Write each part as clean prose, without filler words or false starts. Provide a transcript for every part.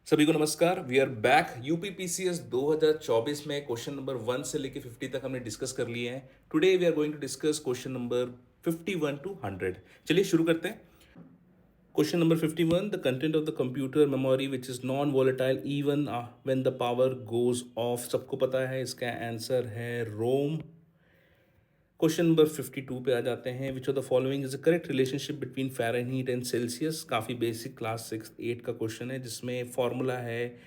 सभी को नमस्कार। We are back. यूपीपीसीएस 2024 में क्वेश्चन नंबर 1 से लेके 50 तक हमने डिस्कस कर लिए हैं। Today we are going to discuss question number 51 to 100। चलिए शुरू करते हैं। Question number 51, the content of the computer memory which is non volatile even when the power goes off. सबको पता है, इसका आंसर है रोम। क्वेश्चन नंबर 52 पे आ जाते हैं। विच of the following is the correct relationship between Fahrenheit and Celsius. काफ़ी basic class 6 8 का क्वेश्चन है, जिसमें फॉर्मूला है,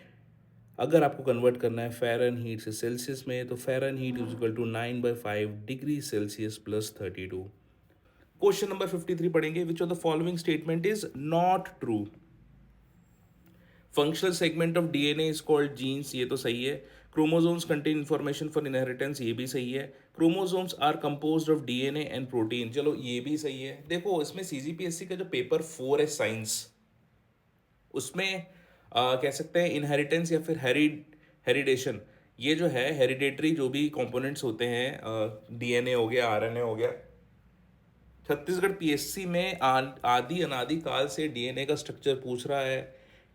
अगर आपको कन्वर्ट करना है फ़ारेनहीट से सेल्सियस में, तो Fahrenheit is equal to 9/5 degree Celsius plus 32। Question number 53 पढ़ेंगे। Which of the following statement is not true. Functional segment of DNA is called genes, ये तो सही है। Chromosomes contain information for inheritance, ये भी सही है। Chromosomes are composed of DNA and protein, चलो ये भी सही है। देखो, इसमें सीजीपीएससी का जो पेपर 4 है साइंस, उसमें कह सकते हैं इनहेरिटेंस या फिर हेरिडेशन, ये जो है हेरिडेटरी जो भी कंपोनेंट्स होते हैं, डीएनए हो गया, आरएनए हो गया। छत्तीसगढ़ पीएससी में आदि अनादि काल से डीएनए का स्ट्रक्चर पूछ रहा है,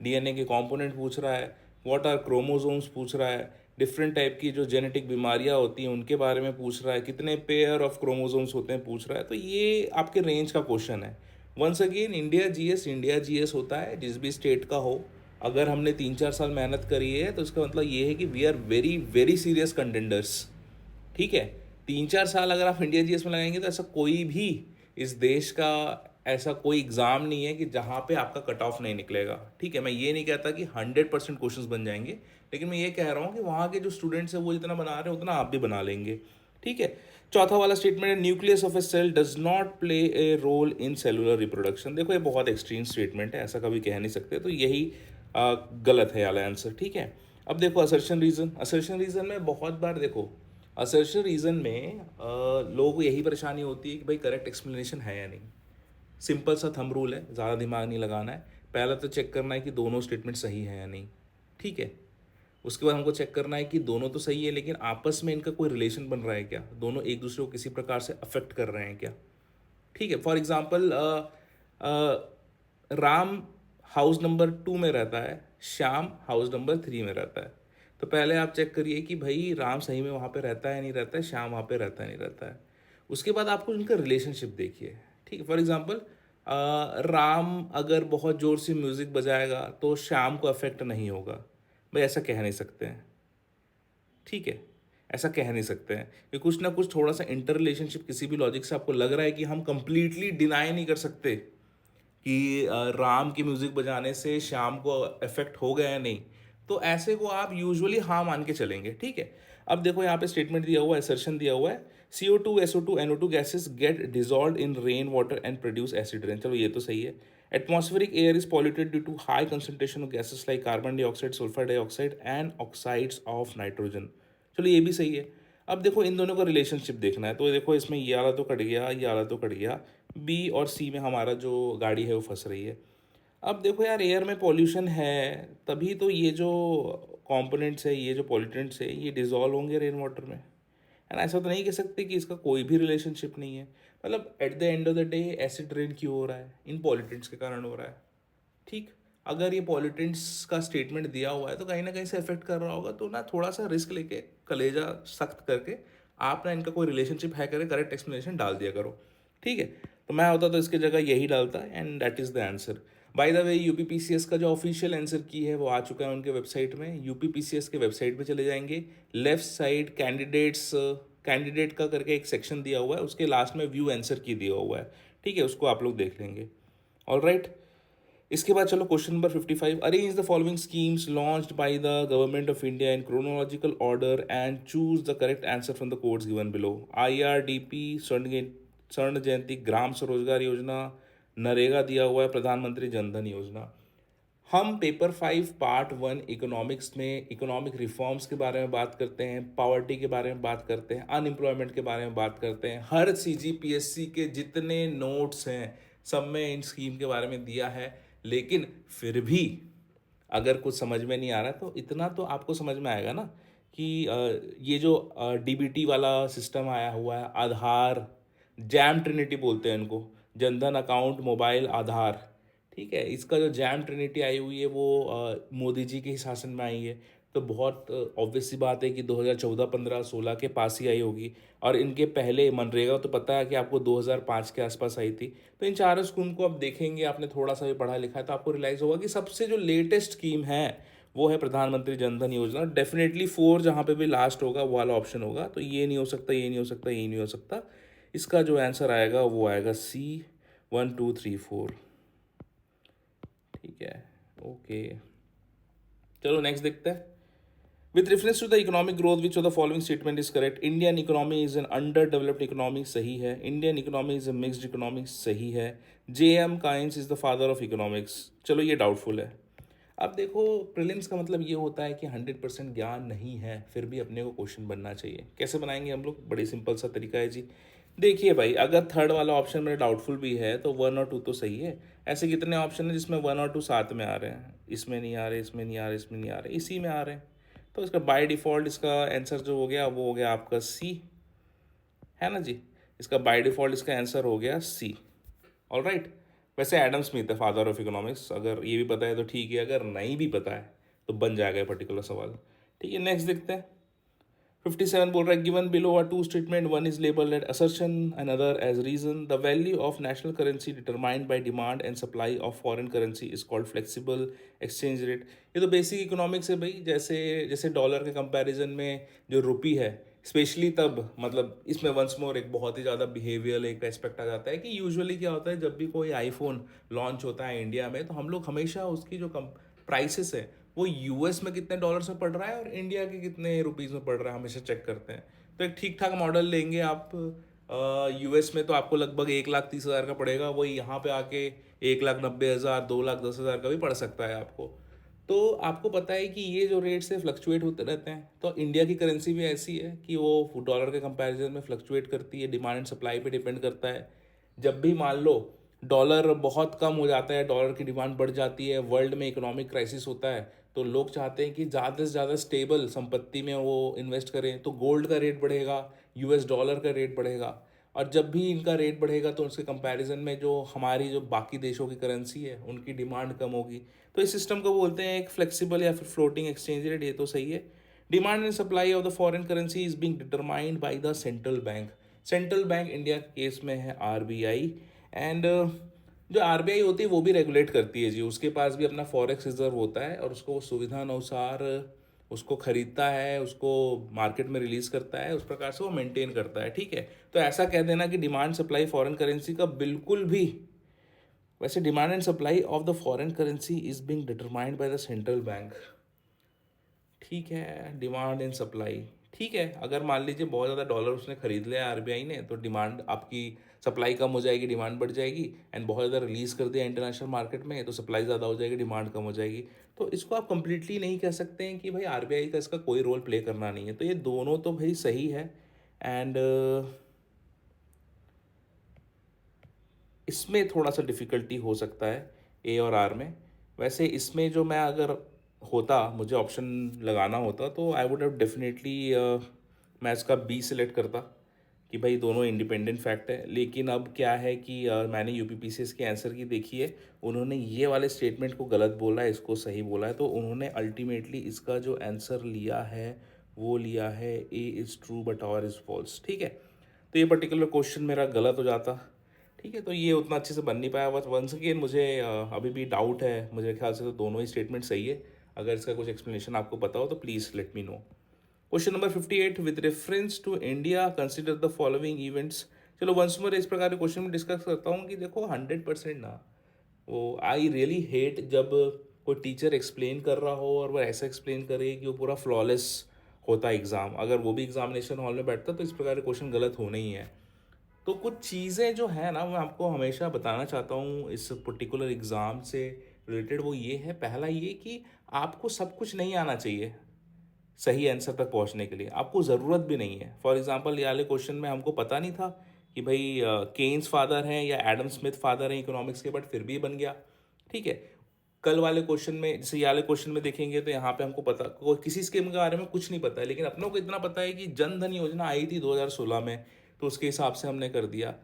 डीएनए के कंपोनेंट पूछ रहा है, व्हाट आर क्रोमोसोम्स पूछ रहा है, डिफरेंट टाइप की जो जेनेटिक बीमारियां होती हैं उनके बारे में पूछ रहा है, कितने पेयर ऑफ क्रोमोसोम्स होते हैं पूछ रहा है। तो ये आपके रेंज का क्वेश्चन है। वंस अगेन, इंडिया जीएस होता है जिस भी स्टेट का हो। अगर हमने 3-4 साल मेहनत करी है तो इसका मतलब ये है कि we are very very serious contenders. ठीक है, 3-4 साल अगर आप इंडिया जीएस में लगाएंगे तो ऐसा कोई भी इस देश का ऐसा कोई एग्ज़ाम नहीं है कि जहाँ पे आपका कट ऑफ नहीं निकलेगा। ठीक है, मैं ये नहीं कहता कि 100% क्वेश्चंस बन जाएंगे, लेकिन मैं ये कह रहा हूँ कि वहाँ के जो स्टूडेंट्स हैं वो जितना बना रहे हैं उतना आप भी बना लेंगे। ठीक है। चौथा वाला स्टेटमेंट है, nucleus of a cell does not play a role in cellular reproduction. देखो, ये बहुत एक्सट्रीम स्टेटमेंट है, ऐसा कभी कह नहीं सकते, तो यही गलत है वाला आंसर। ठीक है। अब देखो, असर्शन रीजन में बहुत बार देखो, असर्शन रीज़न में लोगों को यही परेशानी होती है कि भाई करेक्ट एक्सप्लेनेशन है या नहीं। सिंपल सा थंब रूल है, ज़्यादा दिमाग नहीं लगाना है। पहला तो चेक करना है कि दोनों स्टेटमेंट सही है या नहीं। ठीक है। उसके बाद हमको चेक करना है कि दोनों तो सही है, लेकिन आपस में इनका कोई रिलेशन बन रहा है क्या, दोनों एक दूसरे को किसी प्रकार से अफेक्ट कर रहे हैं क्या। ठीक है। For example, Ram house number 2 में रहता है, श्याम हाउस नंबर 3 में रहता है। तो पहले आप चेक करिए कि भाई राम सही में वहाँ पे रहता है नहीं रहता है, श्याम वहाँ पे रहता है नहीं रहता है। उसके बाद आपको उनका रिलेशनशिप देखिए। ठीक है। फॉर एग्जाम्पल, राम अगर बहुत ज़ोर से म्यूज़िक बजाएगा तो श्याम को अफेक्ट नहीं होगा। भाई ऐसा कह नहीं सकते हैं। ठीक है, ऐसा कह नहीं सकते हैं कि कुछ ना कुछ थोड़ा सा इंटर रिलेशनशिप किसी भी लॉजिक से आपको लग रहा है कि हम कंप्लीटली डिनाई नहीं कर सकते कि राम की म्यूज़िक बजाने से श्याम को इफेक्ट हो गया या नहीं। तो ऐसे को आप यूजुअली हाँ मान के चलेंगे। ठीक है। अब देखो, यहाँ पे स्टेटमेंट दिया हुआ है, असर्शन दिया हुआ है, CO2 SO2 NO2 gases get dissolve in rain water and produce acid rain. चलो ये तो सही है। Atmospheric air is polluted due to high concentration of gases like carbon dioxide, sulphur dioxide and oxides of nitrogen. चलो ये भी सही है। अब देखो, इन दोनों का रिलेशनशिप देखना है, तो देखो इसमें ये वाला तो कट गया, ये वाला तो कट गया, बी और सी में हमारा जो गाड़ी है वो फंस रही है। अब देखो यार, एयर में पॉल्यूशन है, तभी तो ये जो कंपोनेंट्स है, ये जो पॉल्यूटेंट्स है, ये डिजॉल्व होंगे रेन वाटर में। एंड ऐसा तो नहीं कह सकते कि इसका कोई भी रिलेशनशिप नहीं है। मतलब at the end of the day acid rain क्यों हो रहा है, इन पॉल्यूटेंट्स के कारण हो रहा है। ठीक। अगर ये पॉल्यूटेंट्स का स्टेटमेंट दिया हुआ है तो कहीं ना कहीं से इफेक्ट कर रहा होगा, तो ना थोड़ा सा रिस्क लेके, कलेजा सख्त करके आप ना इनका कोई रिलेशनशिप है करे, करेक्ट एक्सप्लेनेशन डाल दिया करो। ठीक है। तो मैं होता तो इसकी जगह यही डालता, and that is the answer. By the way, UPPCS का जो ऑफिशियल आंसर की है वो आ चुका है उनके वेबसाइट में। यूपीपीसीएस के वेबसाइट पे चले जाएंगे, लेफ्ट साइड कैंडिडेट का करके एक सेक्शन दिया हुआ है, उसके लास्ट में व्यू आंसर की दिया हुआ है। ठीक है, उसको आप लोग देख लेंगे। All right. इसके बाद चलो question number 55, arrange the following schemes launched by the government of India in chronological order and choose the correct answer from the codes given below. IRDP, स्वर्ण जयंती ग्राम स्वरोजगार योजना, नरेगा दिया हुआ है, प्रधानमंत्री जनधन योजना। हम पेपर 5 पार्ट 1 इकोनॉमिक्स में इकोनॉमिक रिफॉर्म्स के बारे में बात करते हैं, पॉवर्टी के बारे में बात करते हैं, अनएम्प्लॉयमेंट के बारे में बात करते हैं। हर CGPSC के जितने नोट्स हैं सब में इन स्कीम के बारे में दिया है, लेकिन फिर भी अगर कुछ समझ में नहीं आ रहा तो इतना तो आपको समझ में आएगा ना कि ये जो DBT वाला सिस्टम आया हुआ है, आधार, जैम ट्रिनिटी बोलते हैं इनको, जनधन अकाउंट मोबाइल आधार। ठीक है। इसका जो जैम ट्रिनिटी आई हुई है वो मोदी जी के ही शासन में आई है, तो बहुत ऑब्वियस सी बात है कि 2014, 15, 16 के पास ही आई होगी। और इनके पहले मनरेगा तो पता है कि आपको 2005 के आसपास आई थी। तो इन चारों स्कीम को आप देखेंगे, आपने थोड़ा सा भी पढ़ा लिखा है तो आपको रियलाइज़ होगा कि सबसे जो लेटेस्ट स्कीम है वो है प्रधानमंत्री जनधन योजना। डेफिनेटली 4 जहाँ पे भी लास्ट होगा वो वाला ऑप्शन होगा, तो ये नहीं हो सकता, ये नहीं हो सकता, ये नहीं हो सकता। इसका जो आंसर आएगा वो आएगा सी, 1 2 3 4। ठीक है, ओके। चलो नेक्स्ट देखते हैं। With reference to the economic growth which of the following statement is correct? Indian economy is an underdeveloped economy, सही है। Indian economy is a mixed economy, सही है। J.M. Keynes is the father of economics, चलो ये doubtful है। अब देखो, prelims का मतलब ये होता है कि 100% ज्ञान नहीं है, फिर भी अपने को क्वेश्चन बनना चाहिए। कैसे बनाएंगे हम लोग? बड़ी सिंपल सा तरीका है जी। देखिए भाई, अगर थर्ड वाला ऑप्शन मेरा डाउटफुल भी है तो 1 और 2 तो सही है। ऐसे कितने ऑप्शन है जिसमें 1 और 2 साथ में आ रहे हैं? इसमें नहीं आ रहे, इसमें नहीं आ रहे, इसमें नहीं आ रहे, इसी में आ रहे हैं। तो इसका बाय डिफ़ॉल्ट इसका आंसर जो हो गया वो हो गया आपका सी, है ना जी। इसका बाय डिफ़ॉल्ट इसका आंसर हो गया सी। All right. वैसे एडम स्मिथ है फादर ऑफ इकोनॉमिक्स, अगर ये भी पता है तो ठीक है, अगर नहीं भी पता है तो बन जाएगा ये पर्टिकुलर सवाल। ठीक है, नेक्स्ट देखते हैं। 57 बोल रहा है given below are two statement, one is labelled at assertion and other as reason. The value of national currency determined by demand and supply of foreign currency is called flexible exchange rate. ये तो basic economics है भाई। जैसे जैसे dollar के comparison में जो रुपी है, स्पेशली तब, मतलब इसमें वंस मोर एक बहुत ही ज़्यादा बिहेवियल एक एस्पेक्ट आ जाता है कि यूजुअली क्या होता है, जब भी कोई आईफोन लॉन्च होता है इंडिया में तो हम लोग हमेशा उसकी जो प्राइसेस है वो यूएस में कितने डॉलर्स में पड़ रहा है और इंडिया के कितने रुपीज़ में पड़ रहा है, हमेशा चेक करते हैं। तो एक ठीक ठाक मॉडल लेंगे आप, यूएस में तो आपको लगभग 1,30,000 का पड़ेगा, वही यहाँ पे आके 1,90,000, 2,10,000 का भी पड़ सकता है आपको। तो आपको पता है कि ये जो रेट से फ्लक्चुएट होते रहते हैं, तो इंडिया की करेंसी भी ऐसी है कि वो डॉलर के कंपैरिजन में फ्लक्चुएट करती है, डिमांड एंड सप्लाई पे डिपेंड करता है। जब भी मान लो डॉलर बहुत कम हो जाता है, डॉलर की डिमांड बढ़ जाती है, वर्ल्ड में इकोनॉमिक क्राइसिस होता है, तो लोग चाहते हैं कि ज़्यादा से ज़्यादा स्टेबल संपत्ति में वो इन्वेस्ट करें, तो गोल्ड का रेट बढ़ेगा, यूएस डॉलर का रेट बढ़ेगा। और जब भी इनका रेट बढ़ेगा तो उसके कंपैरिजन में जो हमारी जो बाकी देशों की करेंसी है उनकी डिमांड कम होगी। तो इस सिस्टम को बोलते हैं एक फ्लेक्सिबल या फिर फ्लोटिंग एक्सचेंज रेट, ये तो सही है। Demand and supply of the foreign currency is being determined by the central bank. Central bank India के केस में है आरबीआई। एंड जो आरबीआई होती है वो भी रेगुलेट करती है जी, उसके पास भी अपना फॉरेक्स रिजर्व होता है और उसको वो सुविधा अनुसार उसको खरीदता है, उसको मार्केट में रिलीज करता है, उस प्रकार से वो मेंटेन करता है। ठीक है, तो ऐसा कह देना कि डिमांड सप्लाई फॉरेन करेंसी का बिल्कुल भी, वैसे demand and supply of the foreign currency is being determined by the central bank. ठीक है, डिमांड एंड सप्लाई ठीक है। अगर मान लीजिए बहुत ज़्यादा डॉलर उसने खरीद लिया आरबीआई ने, तो डिमांड आपकी, सप्लाई कम हो जाएगी, डिमांड बढ़ जाएगी। एंड बहुत ज़्यादा रिलीज़ कर दिया इंटरनेशनल मार्केट में तो सप्लाई ज़्यादा हो जाएगी, डिमांड कम हो जाएगी। तो इसको आप कंप्लीटली नहीं कह सकते हैं कि भाई आरबीआई का इसका कोई रोल प्ले करना नहीं है। तो ये दोनों तो भाई सही है। एंड इसमें थोड़ा सा डिफ़िकल्टी हो सकता है ए और आर में। वैसे इसमें जो मैं अगर होता, मुझे ऑप्शन लगाना होता तो आई वुड हैव डेफिनेटली मैं इसका बी सिलेक्ट करता कि भाई दोनों इंडिपेंडेंट फैक्ट है। लेकिन अब क्या है कि मैंने यूपीपीसीएस के आंसर की देखी है, उन्होंने ये वाले स्टेटमेंट को गलत बोला है, इसको सही बोला है। तो उन्होंने अल्टीमेटली इसका जो आंसर लिया है वो लिया है A is true but R is false. ठीक है, तो ये पर्टिकुलर क्वेश्चन मेरा गलत हो जाता। ठीक है, तो ये उतना अच्छे से बन नहीं पाया। बस वंस अगेन मुझे अभी भी डाउट है, मुझे ख्याल से तो दोनों ही स्टेटमेंट सही है। अगर इसका कुछ एक्सप्लेनेशन आपको पता हो तो please let me know. Question number 58, with reference to India consider the following events. चलो वंस मोर इस प्रकार के क्वेश्चन में डिस्कस करता हूँ कि देखो 100% ना, वो आई रियली हेट जब कोई टीचर एक्सप्लेन कर रहा हो और वो ऐसा एक्सप्लेन करे कि वो पूरा फ्लॉलेस होता है एग्ज़ाम। अगर वो भी एग्जामिनेशन हॉल में बैठता तो इस प्रकार के क्वेश्चन गलत होने ही है। तो कुछ चीज़ें जो है ना, मैं आपको हमेशा बताना चाहता हूँ इस पर्टिकुलर एग्ज़ाम से रिलेटेड। वो ये है, पहला ये कि आपको सब कुछ नहीं आना चाहिए सही आंसर तक पहुंचने के लिए, आपको ज़रूरत भी नहीं है। फॉर एग्जांपल ये वाले क्वेश्चन में हमको पता नहीं था कि भाई केन्स फादर हैं या एडम स्मिथ फादर हैं इकोनॉमिक्स के, बट फिर भी बन गया। ठीक है, कल वाले क्वेश्चन में, जैसे ये वाले क्वेश्चन में देखेंगे तो यहाँ पे हमको पता, कोई किसी स्कीम के बारे में कुछ नहीं पता है, लेकिन अपनों को इतना पता है कि जन धन योजना आई थी 2016 में, तो उसके हिसाब से हमने कर दिया।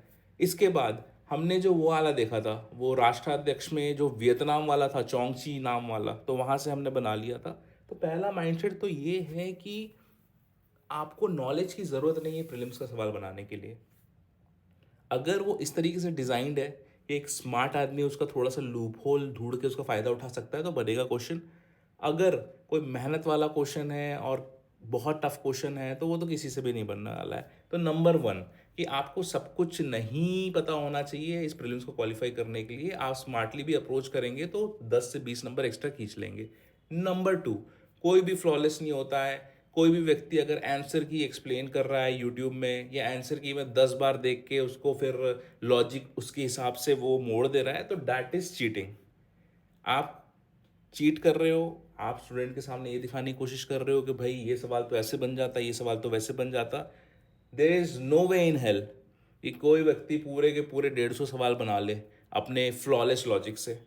इसके बाद हमने जो वो वाला देखा था, वो राष्ट्राध्यक्ष में जो वियतनाम वाला था, चोंगची नाम वाला, तो वहाँ से हमने बना लिया था। तो पहला माइंडसेट तो ये है कि आपको नॉलेज की ज़रूरत नहीं है प्रीलिम्स का सवाल बनाने के लिए। अगर वो इस तरीके से डिज़ाइंड है कि एक स्मार्ट आदमी उसका थोड़ा सा लूप होल ढूंढ के उसका फ़ायदा उठा सकता है तो बनेगा क्वेश्चन। अगर कोई मेहनत वाला क्वेश्चन है और बहुत टफ क्वेश्चन है तो वो तो किसी से भी नहीं बनने वाला है। तो नंबर वन, कि आपको सब कुछ नहीं पता होना चाहिए इस प्रीलिम्स को क्वालिफाई करने के लिए। आप स्मार्टली भी अप्रोच करेंगे तो 10 से 20 नंबर एक्स्ट्रा खींच लेंगे। नंबर टू, कोई भी फ्लॉलेस नहीं होता है। कोई भी व्यक्ति अगर आंसर की एक्सप्लेन कर रहा है यूट्यूब में, या आंसर की मैं 10 बार देख के उसको फिर लॉजिक उसके हिसाब से वो मोड़ दे रहा है, तो दैट इज चीटिंग। आप चीट कर रहे हो। आप स्टूडेंट के सामने ये दिखाने की कोशिश कर रहे हो कि भाई ये सवाल तो ऐसे बन जाता, ये सवाल तो वैसे बन जाता। There is no way in hell कि कोई व्यक्ति पूरे के पूरे 150 सवाल बना ले अपने फ्लॉलेस लॉजिक से।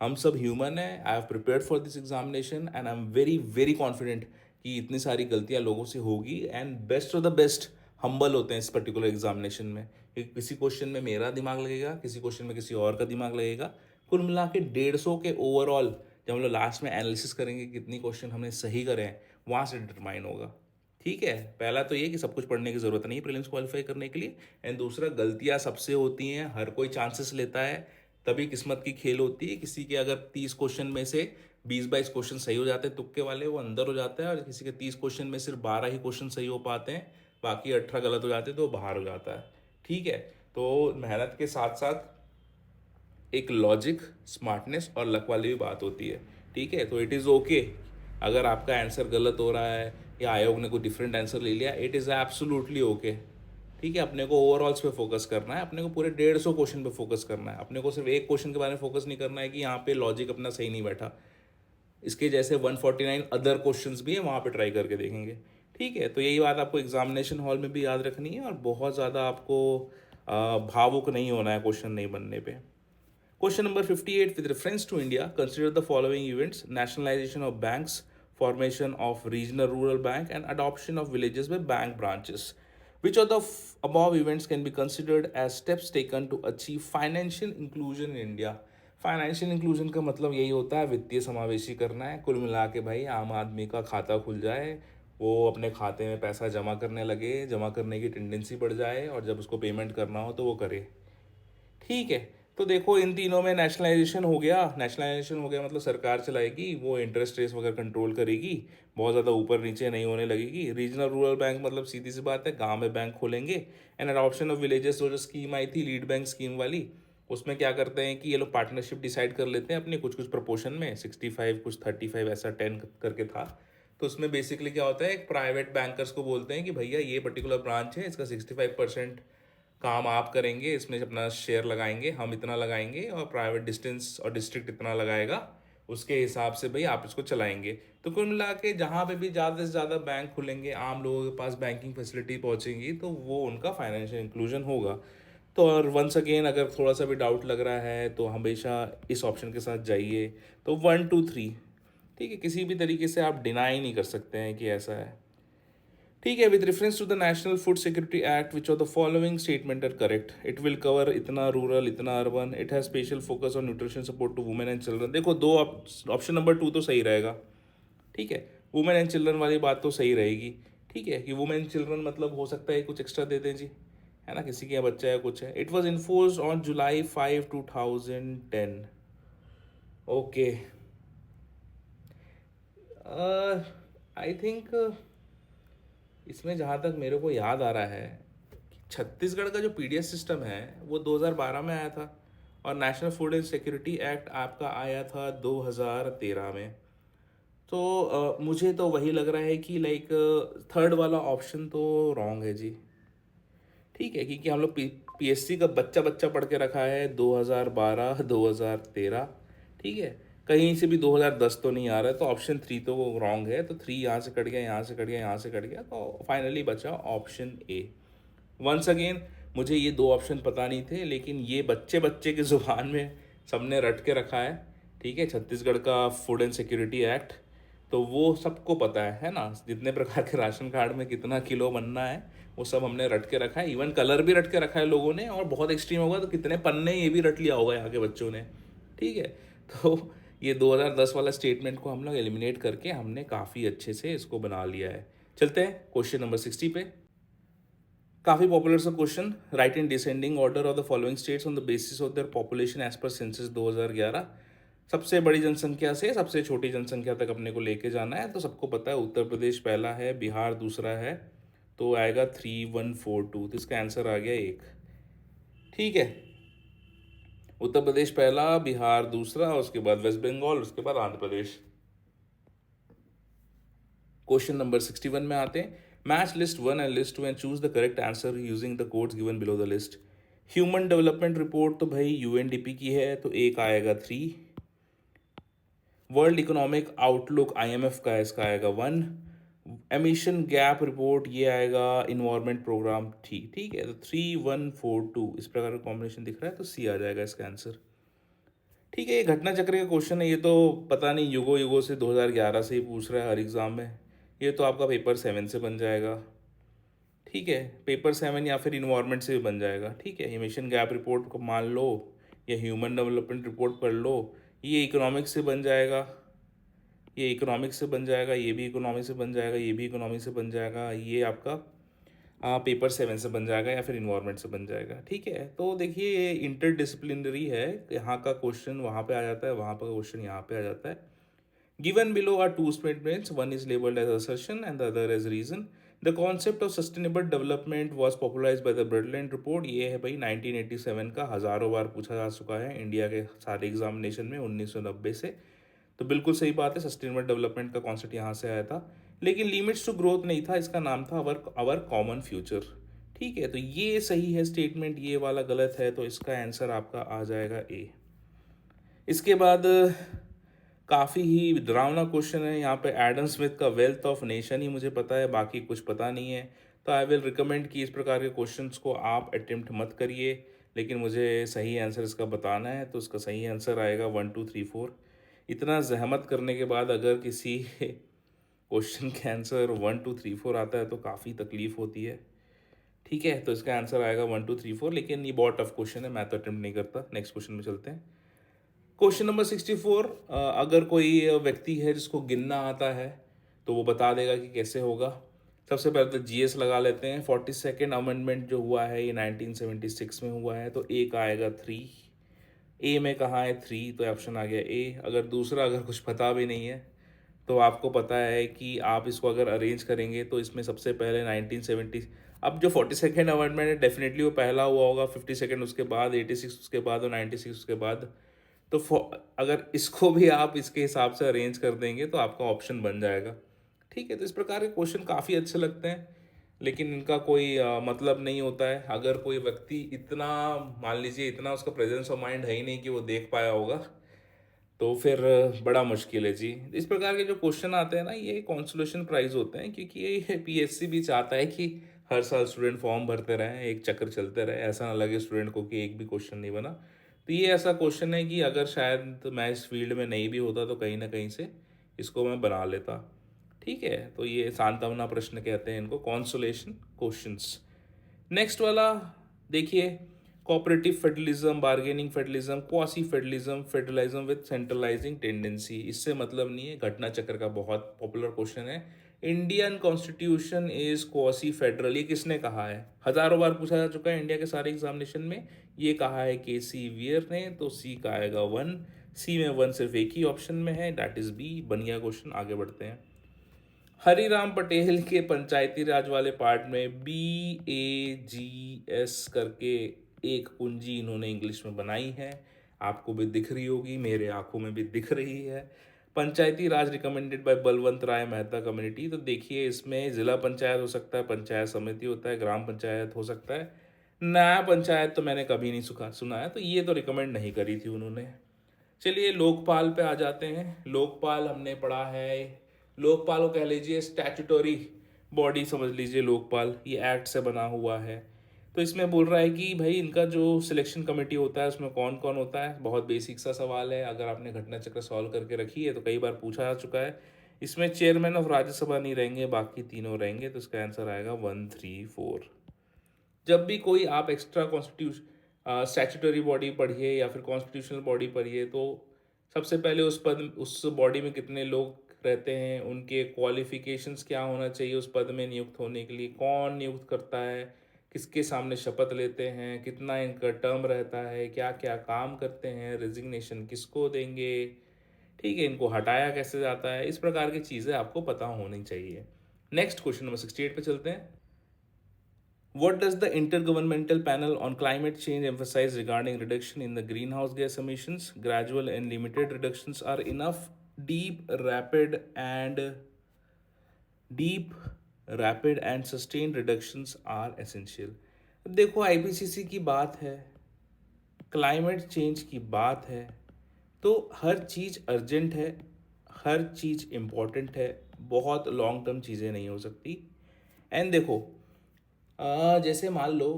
हम सब ह्यूमन है। I have prepared for this examination and I am very very confident कि इतनी सारी गलतियां लोगों से होगी, and best of the best humble होते हैं इस पर्टिकुलर एग्जामिनेशन में। किसी क्वेश्चन में मेरा दिमाग लगेगा, किसी क्वेश्चन में किसी और का दिमाग लगेगा। कुल मिला के 150 के ओवरऑल जब हम लोग लास्ट में एनालिसिस करेंगे कितनी क्वेश्चन हमने सही करे हैं, वहाँ से डिटरमाइन होगा। ठीक है, पहला तो ये कि सब कुछ पढ़ने की ज़रूरत नहीं है प्रीलिम्स क्वालिफाई करने के लिए। एंड दूसरा, गलतियाँ सबसे होती हैं, हर कोई चांसेस लेता है, तभी किस्मत की खेल होती है। किसी के अगर 30 क्वेश्चन में से 20-22 क्वेश्चन सही हो जाते हैं तुक्के वाले, वो अंदर हो जाता है, और किसी के 30 क्वेश्चन में सिर्फ 12 ही क्वेश्चन सही हो पाते हैं, बाकी 18 गलत हो जाते हैं तो वो बाहर हो जाता है। ठीक है, तो मेहनत के साथ साथ एक लॉजिक, स्मार्टनेस और लक वाली भी बात होती है। ठीक है, तो इट इज़ ओके अगर आपका आंसर गलत हो रहा है या आयोग ने कोई डिफरेंट आंसर ले लिया, इट इज़ एब्सोल्युटली ओके। ठीक है, अपने को ओवरऑल्स पे फोकस करना है, अपने को पूरे 150 क्वेश्चन पे फोकस करना है। अपने को सिर्फ एक क्वेश्चन के बारे में फोकस नहीं करना है कि यहाँ पे लॉजिक अपना सही नहीं बैठा। इसके जैसे 149 अदर क्वेश्चंस भी हैं, वहाँ पे ट्राई करके देखेंगे। ठीक है, तो यही बात आपको एग्जामिनेशन हॉल में भी याद रखनी है, और बहुत ज़्यादा आपको भावुक नहीं होना है क्वेश्चन नहीं बनने पे। Question number 58, with reference to India, consider the following events: nationalization of banks, formation of regional rural bank, and adoption of villages with bank branches. Which of the above events can be considered as steps taken to achieve financial inclusion in India? Financial inclusion का मतलब यही होता है वित्तीय समावेशी करना है। कुल मिला के भाई आम आदमी का खाता खुल जाए, वो अपने खाते में पैसा जमा करने लगे, जमा करने की टेंडेंसी बढ़ जाए, और जब उसको पेमेंट करना हो तो वो करे। ठीक है, तो देखो इन तीनों में नेशनलाइजेशन हो गया। नेशनलाइजेशन हो गया मतलब सरकार चलाएगी, वो इंटरेस्ट रेट्स वगैरह कंट्रोल करेगी, बहुत ज़्यादा ऊपर नीचे नहीं होने लगेगी। रीजनल रूरल बैंक मतलब सीधी सी बात है, गांव में बैंक खोलेंगे। एंड अडॉप्शन ऑफ विलेजेस, जो स्कीम आई थी लीड बैंक स्कीम वाली, उसमें क्या करते हैं कि ये लोग पार्टनरशिप डिसाइड कर लेते हैं अपने कुछ कुछ प्रपोर्शन में, 65 कुछ 35 ऐसा 10 करके था। तो उसमें बेसिकली क्या होता है, एक प्राइवेट बैंकर्स को बोलते हैं कि भैया ये पर्टिकुलर ब्रांच है, इसका 65% काम आप करेंगे, इसमें अपना शेयर लगाएंगे, हम इतना लगाएंगे, और प्राइवेट डिस्टेंस और डिस्ट्रिक्ट इतना लगाएगा, उसके हिसाब से भाई आप इसको चलाएंगे। तो कुल मिला के जहाँ पे भी ज़्यादा से ज़्यादा बैंक खुलेंगे, आम लोगों के पास बैंकिंग फैसिलिटी पहुँचेंगी, तो वो उनका फाइनेंशियल इंक्लूजन होगा। तो और वंस अगेन अगर थोड़ा सा भी डाउट लग रहा है तो हमेशा इस ऑप्शन के साथ जाइए। तो 1 2 3, ठीक है, किसी भी तरीके से आप डिनाई नहीं कर सकते हैं कि ऐसा है। ठीक है, with reference to the national food security act, which of the following statement are correct? It will cover इतना रूरल, इतना urban, it has special focus on nutrition support to women and children. देखो दो option number 2 तो सही रहेगा। ठीक है, women and children वाली बात तो सही रहेगी। ठीक है, कि वुमेन चिल्ड्रन मतलब हो सकता है कुछ एक्स्ट्रा दे दें जी, है ना, किसी के यहाँ बच्चा है कुछ है। It was enforced on July 5 2010। Okay, I think इसमें जहाँ तक मेरे को याद आ रहा है कि छत्तीसगढ़ का जो पीडीएस सिस्टम है वो 2012 में आया था, और national food and security act आपका आया था 2013 में। तो मुझे तो वही लग रहा है कि लाइक थर्ड वाला ऑप्शन तो रॉन्ग है जी। ठीक है, क्योंकि हम लोग पीएससी का बच्चा बच्चा पढ़ के रखा है 2012 2013। ठीक है, कहीं से भी 2010 तो नहीं आ रहा है, तो ऑप्शन 3 तो वो रॉन्ग है। तो 3 यहाँ से कट गया, यहाँ से कट गया, यहाँ से कट गया, तो फाइनली बचा ऑप्शन ए। वंस अगेन मुझे ये दो ऑप्शन पता नहीं थे, लेकिन ये बच्चे बच्चे की ज़ुबान में सबने रट के रखा है। ठीक है, छत्तीसगढ़ का फूड एंड सिक्योरिटी एक्ट, तो वो सबको पता है ना, जितने प्रकार के राशन कार्ड में कितना किलो बनना है वो सब हमने रट के रखा है। इवन कलर भी रट के रखा है लोगों ने, और बहुत एक्सट्रीम होगा तो कितने पन्ने ये भी रट लिया होगा यहाँ के बच्चों ने। ठीक है, तो ये 2010 वाला स्टेटमेंट को हम लोग एलिमिनेट करके हमने काफ़ी अच्छे से इसको बना लिया है। चलते हैं क्वेश्चन नंबर 60 पे। काफ़ी पॉपुलर सा question, write in descending order of the following states on the basis of their population as per census 2011। सबसे बड़ी जनसंख्या से सबसे छोटी जनसंख्या तक अपने को लेके जाना है। तो सबको पता है उत्तर प्रदेश पहला है, बिहार दूसरा है, तो आएगा 3142। तो इसका आंसर आ गया 1। ठीक है, उत्तर प्रदेश पहला, बिहार दूसरा, उसके बाद वेस्ट बंगाल, उसके बाद आंध्र प्रदेश। क्वेश्चन नंबर 61 में आते हैं। Match list 1 and list 2 and choose the correct answer using the codes given below the list. Human development report तो भाई यूएनडीपी की है, तो एक आएगा 3। वर्ल्ड इकोनॉमिक आउटलुक आईएमएफ का है, इसका आएगा 1। एमिशन गैप रिपोर्ट ये आएगा इन्वायरमेंट प्रोग्राम, ठीक है। तो 3142 इस प्रकार का कॉम्बिनेशन दिख रहा है, तो सी आ जाएगा इसका आंसर। ठीक है, ये घटना चक्र का क्वेश्चन है, ये तो पता नहीं युगों युगों से 2011 से ही पूछ रहा है हर एग्ज़ाम में। ये तो आपका पेपर 7 से बन जाएगा। ठीक है, पेपर 7 या फिर इन्वायरमेंट से भी बन जाएगा। ठीक है, एमिशन गैप रिपोर्ट को मान लो या ह्यूमन डेवलपमेंट रिपोर्ट पढ़ लो, ये इकोनॉमिक्स से बन जाएगा, ये इकोनॉमिक्स से बन जाएगा, ये भी इकोनॉमिक्स से बन जाएगा, ये भी इकोनॉमिक्स से बन जाएगा, ये आपका पेपर 7 से बन जाएगा या फिर इन्वायरमेंट से बन जाएगा। ठीक है, तो देखिए ये इंटरडिसिप्लिनरी है, यहाँ का क्वेश्चन वहाँ पे आ जाता है, वहाँ का क्वेश्चन यहाँ पे आ जाता है। Given below are two statements, one is labeled as assertion and the other as reason. The concept of sustainable development was popularized by the Brundtland Report। ये है भाई 1987 का, हज़ारों बार पूछा जा चुका है इंडिया के सारे एग्जामिनेशन में 1990 से। तो बिल्कुल सही बात है, सस्टेनेबल डेवलपमेंट का कॉन्सेप्ट यहाँ से आया था, लेकिन लिमिट्स टू ग्रोथ नहीं था, इसका नाम था अवर कॉमन फ्यूचर। ठीक है, तो ये सही है स्टेटमेंट, ये वाला गलत है, तो इसका आंसर आपका आ जाएगा ए। इसके बाद काफ़ी ही डरावना क्वेश्चन है यहाँ पे, एडम स्मिथ का वेल्थ ऑफ नेशन ही मुझे पता है, बाकी कुछ पता नहीं है। तो आई विल रिकमेंड कि इस प्रकार के क्वेश्चंस को आप अटेम्प्ट मत करिए, लेकिन मुझे सही आंसर इसका बताना है। तो इसका सही आंसर आएगा 1 2 3 4। इतना जहमत करने के बाद अगर किसी क्वेश्चन के आंसर 1 2 3 4 आता है तो काफ़ी तकलीफ होती है। ठीक है, तो इसका आंसर आएगा 1 2 3 4, लेकिन ये बहुत टफ क्वेश्चन है, मैं तो अटेम्प्ट नहीं करता। नेक्स्ट क्वेश्चन में चलते हैं। क्वेश्चन नंबर 64, अगर कोई व्यक्ति है जिसको गिनना आता है तो वो बता देगा कि कैसे होगा। सबसे पहले तो जीएस लगा लेते हैं। 42nd अमेंडमेंट जो हुआ है ये 1976 में हुआ है, तो ए का आएगा 3। ए में कहाँ है 3, तो ऑप्शन आ गया ए। अगर दूसरा अगर कुछ पता भी नहीं है तो आपको पता है कि आप इसको अगर अरेंज करेंगे तो इसमें सबसे पहले 1970, अब जो 42nd अमेंडमेंट है डेफिनेटली वो पहला हुआ होगा, 52nd उसके बाद, 86 उसके बाद और 96 उसके बाद। तो अगर इसको भी आप इसके हिसाब से अरेंज कर देंगे तो आपका ऑप्शन बन जाएगा। ठीक है, तो इस प्रकार के क्वेश्चन काफ़ी अच्छे लगते हैं, लेकिन इनका कोई मतलब नहीं होता है। अगर कोई व्यक्ति इतना, मान लीजिए इतना उसका प्रेजेंस ऑफ माइंड है ही नहीं कि वो देख पाया होगा, तो फिर बड़ा मुश्किल है जी। इस प्रकार के जो क्वेश्चन आते हैं ना, ये कंसोलेशन प्राइज होते हैं, क्योंकि ये पीएससी भी चाहता है कि हर साल स्टूडेंट फॉर्म भरते रहें, एक चक्कर चलते रहे, ऐसा ना लगे स्टूडेंट को कि एक भी क्वेश्चन नहीं बना। तो ये ऐसा क्वेश्चन है कि अगर शायद मैं इस फील्ड में नहीं भी होता तो कहीं ना कहीं से इसको मैं बना लेता। ठीक है, तो ये सांत्वना प्रश्न कहते हैं इनको, कॉन्सोलेशन क्वेश्चंस। नेक्स्ट वाला देखिए, cooperative federalism, bargaining federalism, quasi federalism, federalism with centralising tendency. इससे मतलब नहीं है, घटना चक्र का बहुत पॉपुलर क्वेश्चन है। Indian constitution is quasi federal, ये किसने कहा है? हजारों बार पूछा जा चुका है इंडिया के सारे एग्जामिनेशन में। ये कहा है केसी वियर ने, तो सी का आएगा 1। सी में 1 सिर्फ एक ही ऑप्शन में है, दैट इज बी। बढ़िया क्वेश्चन, आगे बढ़ते हैं। हरिराम पटेल के पंचायती राज वाले पार्ट में BAGS करके एक कुंजी इन्होंने इंग्लिश में बनाई है, आपको भी दिख रही होगी, मेरे आंखों में भी दिख रही है। Panchayati Raj recommended by Balwant Rai Mehta community. तो देखिए इसमें जिला पंचायत हो सकता है, पंचायत समिति होता है, ग्राम पंचायत हो सकता है, न्याय पंचायत तो मैंने कभी नहीं सुना है, तो ये तो रिकमेंड नहीं करी थी उन्होंने। चलिए लोकपाल पे आ जाते हैं। लोकपाल हमने पढ़ा है, लोकपाल को कह लीजिए स्टैट्यूटरी बॉडी समझ लीजिए लोकपाल, ये एक्ट से बना हुआ है। तो इसमें बोल रहा है कि भाई इनका जो सिलेक्शन कमेटी होता है उसमें कौन कौन होता है। बहुत बेसिक सा सवाल है, अगर आपने घटना चक्र सॉल्व करके रखी है तो कई बार पूछा जा चुका है। इसमें चेयरमैन ऑफ राज्यसभा नहीं रहेंगे, बाकी तीनों रहेंगे, तो इसका आंसर आएगा 134। जब भी कोई आप एक्स्ट्रा कॉन्स्टिट्यूशन स्टैट्यूटरी बॉडी पढ़िए या फिर कॉन्स्टिट्यूशनल बॉडी पढ़िए, तो सबसे पहले उस बॉडी में कितने लोग रहते हैं, उनके क्वालिफिकेशंस क्या होना चाहिए उस पद में नियुक्त होने के लिए, कौन नियुक्त करता है, किसके सामने शपथ लेते हैं, कितना इनका टर्म रहता है, क्या क्या काम करते हैं, रेजिग्नेशन किसको देंगे, ठीक है, इनको हटाया कैसे जाता है, इस प्रकार की चीज़ें आपको पता होनी चाहिए। नेक्स्ट क्वेश्चन नंबर 68 पे चलते हैं। What does the Intergovernmental Panel on Climate Change emphasize regarding reduction in the greenhouse gas emissions? Gradual and limited reductions are enough. Deep, deep, rapid and sustained reductions are essential. अब देखो IPCC की बात है, climate change की बात है, तो हर चीज़ urgent है, हर चीज़ इम्पोर्टेंट है, बहुत लॉन्ग टर्म चीज़ें नहीं हो सकती। एंड देखो जैसे मान लो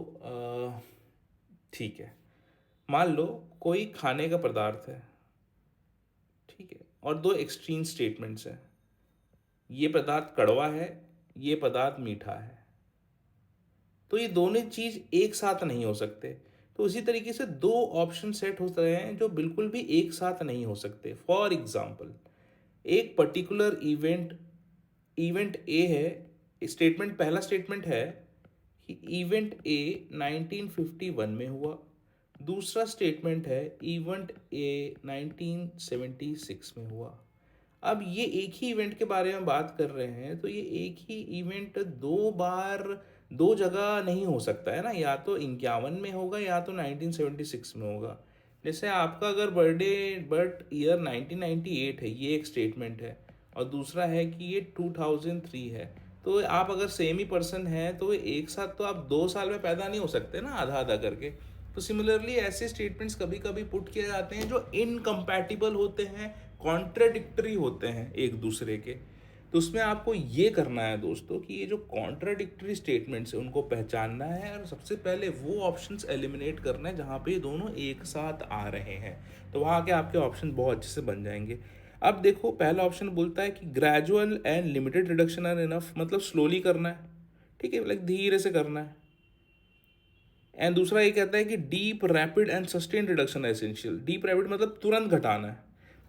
ठीक है, मान लो कोई खाने का पदार्थ है, ठीक है, और दो एक्सट्रीम स्टेटमेंट्स हैं, ये पदार्थ कड़वा है, ये पदार्थ मीठा है, तो ये दोनों चीज़ एक साथ नहीं हो सकते। तो उसी तरीके से दो ऑप्शन सेट हो रहे हैं जो बिल्कुल भी एक साथ नहीं हो सकते। फॉर एग्जाम्पल, एक पर्टिकुलर इवेंट इवेंट ए है, स्टेटमेंट पहला स्टेटमेंट है कि इवेंट ए 1951 में हुआ, दूसरा स्टेटमेंट है इवेंट ए 1976 में हुआ। अब ये एक ही इवेंट के बारे में बात कर रहे हैं, तो ये एक ही इवेंट दो बार दो जगह नहीं हो सकता है ना, या तो 51 में होगा या तो 1976 में होगा। जैसे आपका अगर बर्थ ईयर 1998 है, ये एक स्टेटमेंट है, और दूसरा है कि ये 2003 है, तो आप अगर सेम ही पर्सन है तो एक साथ तो आप 2 साल में पैदा नहीं हो सकते ना, आधा आधा करके। तो सिमिलरली ऐसे स्टेटमेंट्स कभी कभी पुट किए जाते हैं जो इनकम्पैटिबल होते हैं, कॉन्ट्राडिक्टरी होते हैं एक दूसरे के। तो उसमें आपको ये करना है दोस्तों कि ये जो कॉन्ट्राडिक्टरी स्टेटमेंट्स है उनको पहचानना है, और सबसे पहले वो ऑप्शंस एलिमिनेट करना है जहाँ पे ये दोनों एक साथ आ रहे हैं, तो वहाँ के आपके ऑप्शन बहुत अच्छे से बन जाएंगे। अब देखो पहला ऑप्शन बोलता है कि gradual and limited reduction are enough, मतलब स्लोली करना है, ठीक है, लाइक धीरे से करना है। एंड दूसरा ये कहता है कि deep rapid and sustain reduction है एसेंशियल। डीप रैपिड मतलब तुरंत घटाना है,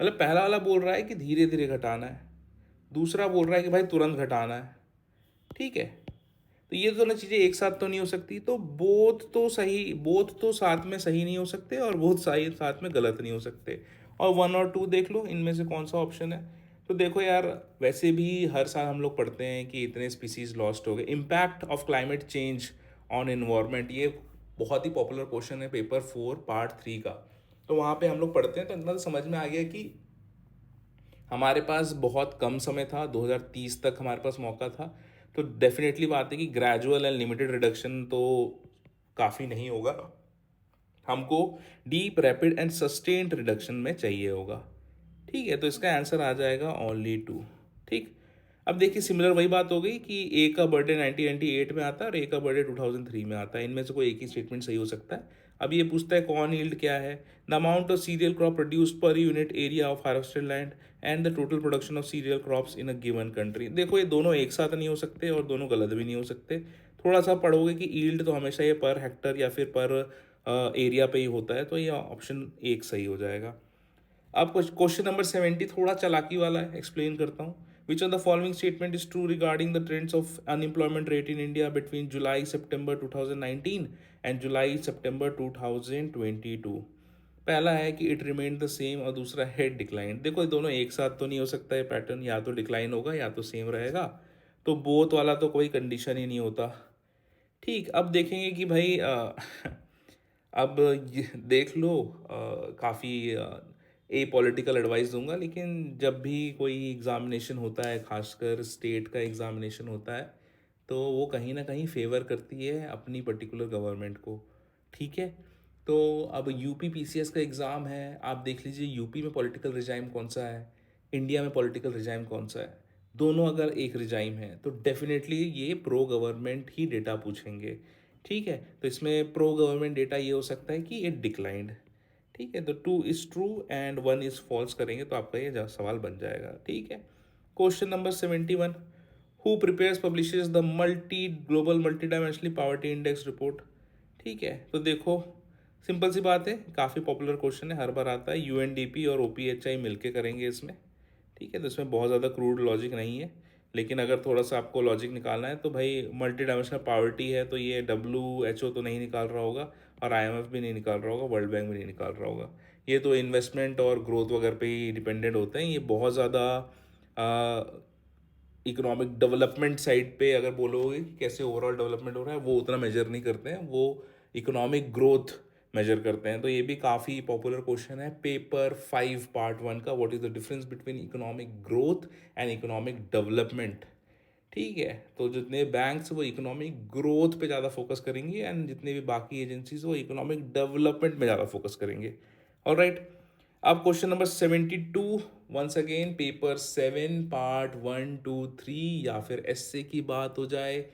मतलब पहला वाला बोल रहा है कि धीरे धीरे घटाना है, दूसरा बोल रहा है कि भाई तुरंत घटाना है, ठीक है। तो ये दोनों चीज़ें एक साथ तो नहीं हो सकती, तो बोथ तो साथ में सही नहीं हो सकते, और बोथ सही साथ में गलत नहीं हो सकते। और 1 और 2 देख लो, इनमें से कौन सा ऑप्शन है। तो देखो यार, वैसे भी हर साल हम लोग पढ़ते हैं कि इतने स्पीसीज लॉस्ट हो गए। Impact of climate change on environment, ये बहुत ही पॉपुलर क्वेश्चन है पेपर 4 पार्ट 3 का। तो वहाँ पे हम लोग पढ़ते हैं, तो इतना तो समझ में आ गया कि हमारे पास बहुत कम समय था, 2030 तक हमारे पास मौका था। तो डेफिनेटली बात है कि ग्रेजुअल एंड लिमिटेड रिडक्शन तो काफ़ी नहीं होगा, हमको deep rapid and sustained reduction में चाहिए होगा, ठीक है। तो इसका आंसर आ जाएगा ओनली 2, ठीक। अब देखिए सिमिलर वही बात हो गई कि ए का बर्थडे 1998 में आता है और ए का बर्थडे 2003 में आता है, इनमें से कोई एक ही स्टेटमेंट सही हो सकता है। अब ये पूछता है कॉर्न यील्ड क्या है, the amount of cereal crop produce per unit area of harvested land and the total production of cereal crops in a given country. देखो ये दोनों एक साथ नहीं हो सकते और दोनों गलत भी नहीं हो सकते। थोड़ा सा पढ़ोगे कि ईल्ड तो हमेशा ये पर हेक्टर या फिर पर एरिया पे ही होता है, तो ये ऑप्शन एक सही हो जाएगा। अब क्वेश्चन नंबर 70 थोड़ा चालाकी वाला है, एक्सप्लेन करता हूँ। Which of the following statement is true regarding the trends of unemployment rate in India between जुलाई सितंबर 2019 एंड जुलाई सितंबर 2022। पहला है कि इट रिमेन द सेम और दूसरा है डिक्लाइन। देखो ये दोनों एक साथ तो नहीं हो सकता है पैटर्न, या तो डिक्लाइन होगा या तो सेम रहेगा, तो बोथ वाला तो कोई कंडीशन ही नहीं होता, ठीक। अब देखेंगे कि भाई अब ये देख लो, काफ़ी ए पॉलिटिकल एडवाइस दूंगा, लेकिन जब भी कोई एग्ज़ामिनेशन होता है, खासकर स्टेट का एग्ज़ामिनेशन होता है, तो वो कहीं ना कहीं फेवर करती है अपनी पर्टिकुलर गवर्नमेंट को, ठीक है। तो अब यूपी पीसीएस का एग्ज़ाम है, आप देख लीजिए यूपी में पॉलिटिकल रिजाइम कौन सा है, इंडिया में पॉलिटिकल रिजाइम कौन सा है। दोनों अगर एक रिजाइम है तो डेफिनेटली ये प्रो गवर्नमेंट ही डेटा पूछेंगे, ठीक है। तो इसमें प्रो गवर्नमेंट डेटा ये हो सकता है कि इट डिक्लाइंड, ठीक है। तो 2 is true and 1 is false करेंगे तो आपका ये सवाल बन जाएगा, ठीक है। Question number 71, who prepares publishes the global multi dimensionally poverty index report. ठीक है, तो देखो सिंपल सी बात है, काफ़ी पॉपुलर क्वेश्चन है, हर बार आता है। यूएनडीपी और ओपीएचआई मिलके करेंगे इसमें। ठीक है, तो इसमें बहुत ज़्यादा क्रूड लॉजिक नहीं है, लेकिन अगर थोड़ा सा आपको लॉजिक निकालना है तो भाई मल्टी डायमेंशनल पॉवर्टी है तो ये WHO तो नहीं निकाल रहा होगा, और IMF भी नहीं निकाल रहा होगा, वर्ल्ड बैंक भी नहीं निकाल रहा होगा। ये तो इन्वेस्टमेंट और ग्रोथ वगैरह पे ही डिपेंडेंट होते हैं। ये बहुत ज़्यादा इकोनॉमिक डेवलपमेंट साइड पे अगर बोलोगे कि कैसे ओवरऑल डेवलपमेंट हो रहा है, वो उतना मेजर नहीं करते हैं, वो इकोनॉमिक ग्रोथ मेजर करते हैं। तो ये भी काफ़ी पॉपुलर क्वेश्चन है पेपर 5 पार्ट 1 का, what is the difference between economic growth and economic development. ठीक है, तो जितने बैंक्स वो इकोनॉमिक ग्रोथ पे ज़्यादा फोकस करेंगी, एंड जितने भी बाकी एजेंसीज वो इकोनॉमिक डेवलपमेंट में ज़्यादा फोकस करेंगे। ऑलराइट, अब question number 72, once again paper 7 part 1 2 3, या फिर एसए की बात हो जाए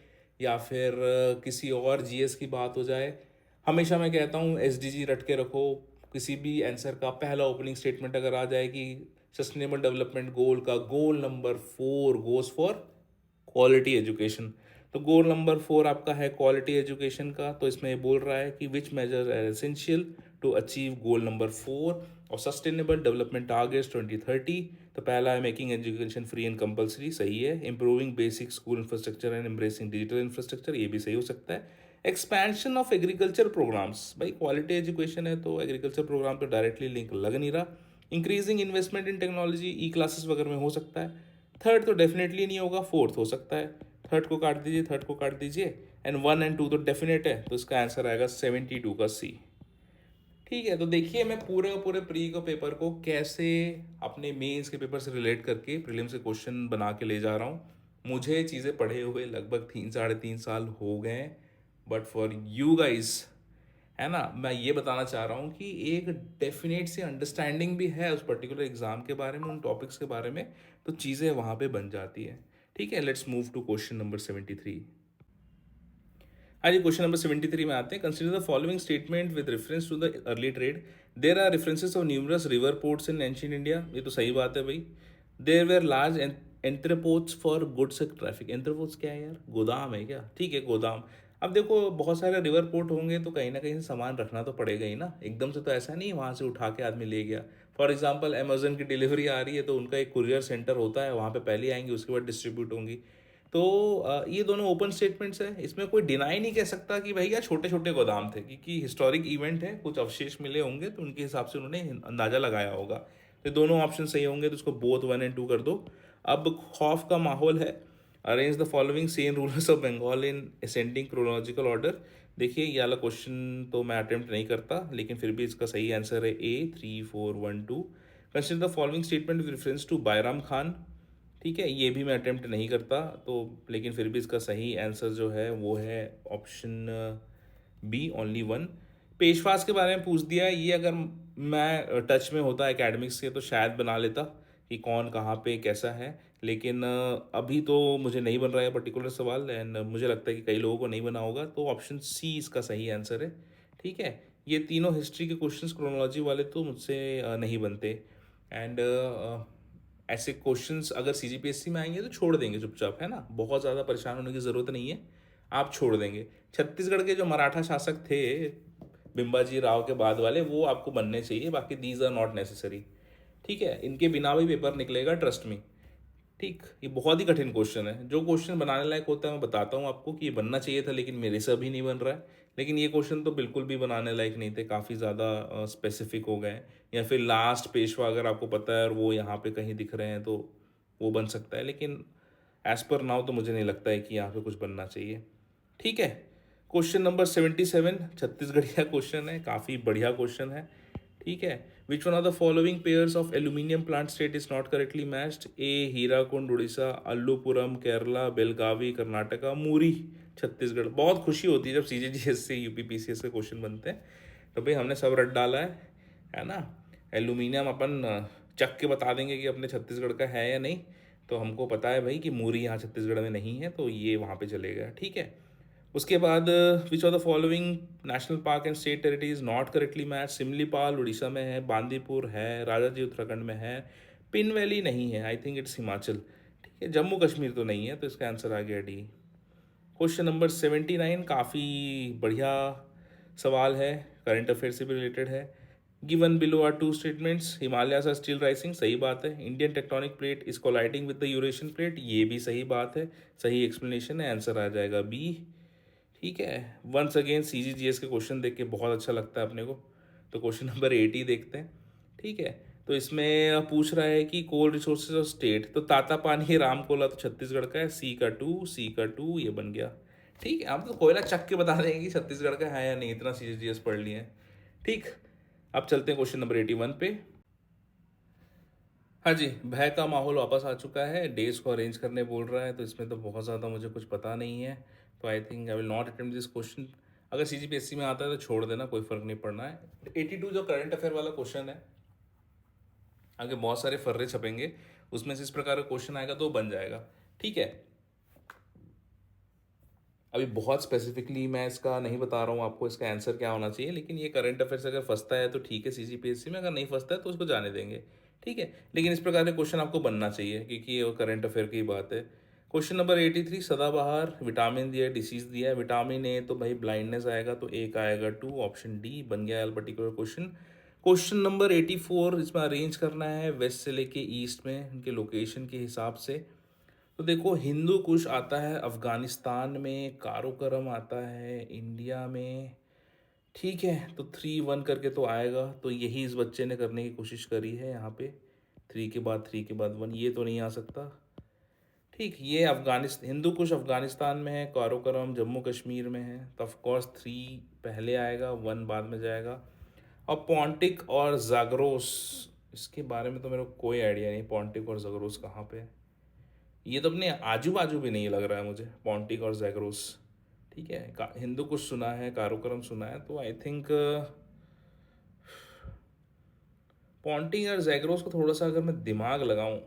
या फिर किसी और जीएस की बात हो जाए, हमेशा मैं कहता हूँ एसडीजी रट के रखो। किसी भी आंसर का पहला ओपनिंग स्टेटमेंट अगर आ जाए कि सस्टेनेबल डेवलपमेंट गोल का गोल number 4 goes for quality education, तो गोल नंबर 4 आपका है क्वालिटी एजुकेशन का। तो इसमें ये बोल रहा है कि which major are essential to achieve goal number 4 और सस्टेनेबल डेवलपमेंट टारगेट्स 2030। तो पहला है making education free and compulsory, सही है। Improving basic school infrastructure and embracing digital infrastructure, ये भी सही हो सकता है। एक्सपेंशन ऑफ एग्रीकल्चर प्रोग्राम्स, भाई क्वालिटी एजुकेशन है तो एग्रीकल्चर प्रोग्राम तो डायरेक्टली लिंक लग नहीं रहा। Increasing investment in technology, e classes वगैरह में हो सकता है। थर्ड तो डेफिनेटली नहीं होगा, फोर्थ हो सकता है। थर्ड को काट दीजिए, थर्ड को काट दीजिए, एंड 1 और 2 तो डेफिनेट है, तो इसका आंसर आएगा 72 का सी। ठीक है, तो देखिए मैं पूरे पूरे प्री के पेपर को कैसे अपने मेंस के पेपर से रिलेट करके प्रीलिम्स के क्वेश्चन बना के ले जा रहा हूँ। मुझे चीज़ें पढ़े हुए लगभग 3 साढ़े 3 साल हो गए हैं, बट फॉर यू गाइज, है ना, मैं ये बताना चाह रहा हूँ कि एक डेफिनेट सी अंडरस्टैंडिंग भी है उस पर्टिकुलर एग्जाम के बारे में, उन टॉपिक्स के बारे में, तो चीज़ें वहाँ पे बन जाती है। ठीक है, let's move to question number 73। हाँ जी, क्वेश्चन नंबर 73 में आते हैं। Consider the following statement with reference to the early trade, there are references of numerous river ports in ancient India, ये तो सही बात है भाई। There were large entrepots for goods traffic, entrepots क्या है यार, गोदाम है क्या? ठीक है, गोदाम। अब देखो बहुत सारे रिवर पोर्ट होंगे तो कहीं ना कहीं से सामान रखना तो पड़ेगा ही ना, एकदम से तो ऐसा नहीं वहाँ से उठा के आदमी ले गया। फॉर एग्जाम्पल अमेजन की डिलीवरी आ रही है तो उनका एक कुरियर सेंटर होता है, वहाँ पे पहले आएंगी उसके बाद डिस्ट्रीब्यूट होंगी। तो ये दोनों ओपन स्टेटमेंट्स है, इसमें कोई डिनाई नहीं कह सकता कि भैया छोटे छोटे गोदाम थे, क्योंकि हिस्टोरिक इवेंट है, कुछ अवशेष मिले होंगे तो उनके हिसाब से उन्होंने अंदाजा लगाया होगा। तो दोनों ऑप्शन सही होंगे, तो उसको बोथ 1 और 2 कर दो। अब खौफ का माहौल है, arrange the following same rulers of Bengal in ascending chronological order. देखिए ये वाला क्वेश्चन तो मैं अटेम्प्ट नहीं करता, लेकिन फिर भी इसका सही आंसर है A 3 4 1 2। Consider the following statement with reference to Bairam Khan. ठीक है, ये भी मैं अटेम्प्ट नहीं करता, तो लेकिन फिर भी इसका सही आंसर जो है वो है ऑप्शन बी, ओनली 1। पेशवास के बारे में पूछ दिया है, ये अगर मैं टच में होता एकेडमिक्स से तो शायद बना लेता कि कौन कहाँ पे कैसा है, लेकिन अभी तो मुझे नहीं बन रहा है पर्टिकुलर सवाल, एंड मुझे लगता है कि कई लोगों को नहीं बना होगा, तो ऑप्शन सी इसका सही आंसर है। ठीक है, ये तीनों हिस्ट्री के क्वेश्चंस क्रोनोलॉजी वाले तो मुझसे नहीं बनते, एंड ऐसे क्वेश्चंस अगर सीजीपीएससी में आएंगे तो छोड़ देंगे चुपचाप, है ना, बहुत ज़्यादा परेशान होने की ज़रूरत नहीं है, आप छोड़ देंगे। छत्तीसगढ़ के जो मराठा शासक थे बिम्बाजी राव के बाद वाले, वो आपको बनने चाहिए, बाकी दीज आर नॉट नेसेसरी। ठीक है, इनके बिना भी पेपर निकलेगा, ट्रस्ट मी। ठीक, ये बहुत ही कठिन क्वेश्चन है, जो क्वेश्चन बनाने लायक होता है मैं बताता हूँ आपको कि ये बनना चाहिए था, लेकिन मेरे से अभी नहीं बन रहा है। लेकिन ये क्वेश्चन तो बिल्कुल भी बनाने लायक नहीं थे, काफ़ी ज़्यादा स्पेसिफिक हो गए, या फिर लास्ट पेशवा अगर आपको पता है और वो यहाँ पे कहीं दिख रहे हैं तो वो बन सकता है, लेकिन एज पर नाउ तो मुझे नहीं लगता है कि यहाँ पे कुछ बनना चाहिए। ठीक है, क्वेश्चन नंबर 77 छत्तीसगढ़िया क्वेश्चन है, काफ़ी बढ़िया क्वेश्चन है। ठीक है, which one of the following pairs of aluminium plant state is not correctly matched? A Hirakud Odisha, Alupuram Kerala, Belagavi Karnataka, Muri Chhattisgarh. बहुत खुशी होती है जब सीजीजीएस से यूपीपीसीएस के क्वेश्चन बनते हैं, तो भाई हमने सब रट डाला है ना। एल्यूमिनियम अपन चक के बता देंगे कि अपने छत्तीसगढ़ का है या नहीं, तो हमको पता है भाई कि मूरी यहाँ छत्तीसगढ़ में नहीं है, तो ये वहाँ पे चलेगा। ठीक है, उसके बाद which of the following national park and state territories not correctly match? Simlipal Orissa में है, बांदीपुर है, राजाजी उत्तराखंड में है, पिन वैली नहीं है, आई थिंक इट्स हिमाचल। ठीक है, जम्मू कश्मीर तो नहीं है, तो इसका आंसर आ गया डी। क्वेश्चन नंबर 79 काफ़ी बढ़िया सवाल है, करंट अफेयर से भी रिलेटेड है। Given below are two statements, Himalayas are still rising, सही बात है। Indian tectonic plate is colliding with the Eurasian plate, ये भी सही बात है, सही एक्सप्लेनेशन है, आंसर आ जाएगा बी। ठीक है, वंस अगेन CGGS के क्वेश्चन देख के बहुत अच्छा लगता है अपने को। तो क्वेश्चन नंबर 80 देखते हैं। ठीक है, तो इसमें पूछ रहा है कि कोल रिसोर्सेज ऑफ स्टेट, तो ताता पानी राम कोला तो छत्तीसगढ़ का है, सी का टू ये बन गया। ठीक है, आप तो कोयला चक के बता देंगे कि छत्तीसगढ़ का है या नहीं, इतना CGGS पढ़ लिए हैं। ठीक, अब चलते हैं क्वेश्चन नंबर 81 पे। हाँ जी, भय का माहौल वापस आ चुका है, डेज को अरेंज करने बोल रहा है, तो इसमें तो बहुत ज़्यादा मुझे कुछ पता नहीं है, तो I think I will not attempt this question. अगर CGPSC में आता है तो छोड़ देना, कोई फ़र्क नहीं पड़ना है। 82 जो करंट अफेयर वाला क्वेश्चन है, आगे बहुत सारे फर्रे छपेंगे, उसमें से इस प्रकार का क्वेश्चन आएगा तो बन जाएगा। ठीक है, अभी बहुत स्पेसिफिकली मैं इसका नहीं बता रहा हूँ आपको इसका आंसर क्या होना चाहिए, लेकिन ये करंट अफेयर से अगर फंसता है तो ठीक है CGPSC में, अगर नहीं फंसता है तो उसको जाने देंगे। ठीक है, लेकिन इस प्रकार के क्वेश्चन आपको बनना चाहिए क्योंकि ये करंट अफेयर की बात है। क्वेश्चन नंबर 83, सदाबहार विटामिन दिया है, डिसीज दिया है, विटामिन ए तो भाई ब्लाइंडनेस आएगा, तो एक आएगा 2, ऑप्शन डी बन गया पर्टिकुलर क्वेश्चन। क्वेश्चन नंबर 84, इसमें अरेंज करना है वेस्ट से लेके ईस्ट में उनके लोकेशन के हिसाब से। तो देखो, हिंदू कुश आता है अफगानिस्तान में, कारोकरम आता है इंडिया में। ठीक है, तो 3-1 करके तो आएगा, तो यही इस बच्चे ने करने की कोशिश करी है यहाँ पे, 3 के बाद 1, ये तो नहीं आ सकता। ठीक, ये अफगानिस्तान, हिंदू कुश अफगानिस्तान में है, कारोकरम जम्मू कश्मीर में है, तो ऑफकोर्स 3 पहले आएगा, 1 बाद में जाएगा। और पॉन्टिक और जागरोस, इसके बारे में तो मेरे को कोई आइडिया नहीं, पॉन्टिक और जागरोस कहाँ पे है। ये तो अपने आजू बाजू भी नहीं लग रहा है मुझे, पॉन्टिक और जैगरोस। ठीक है, हिंदू कुछ सुना है, कारोकरम सुना है, तो आई थिंक पॉन्टिक और जैगरोस को थोड़ा सा अगर मैं दिमाग लगाऊं,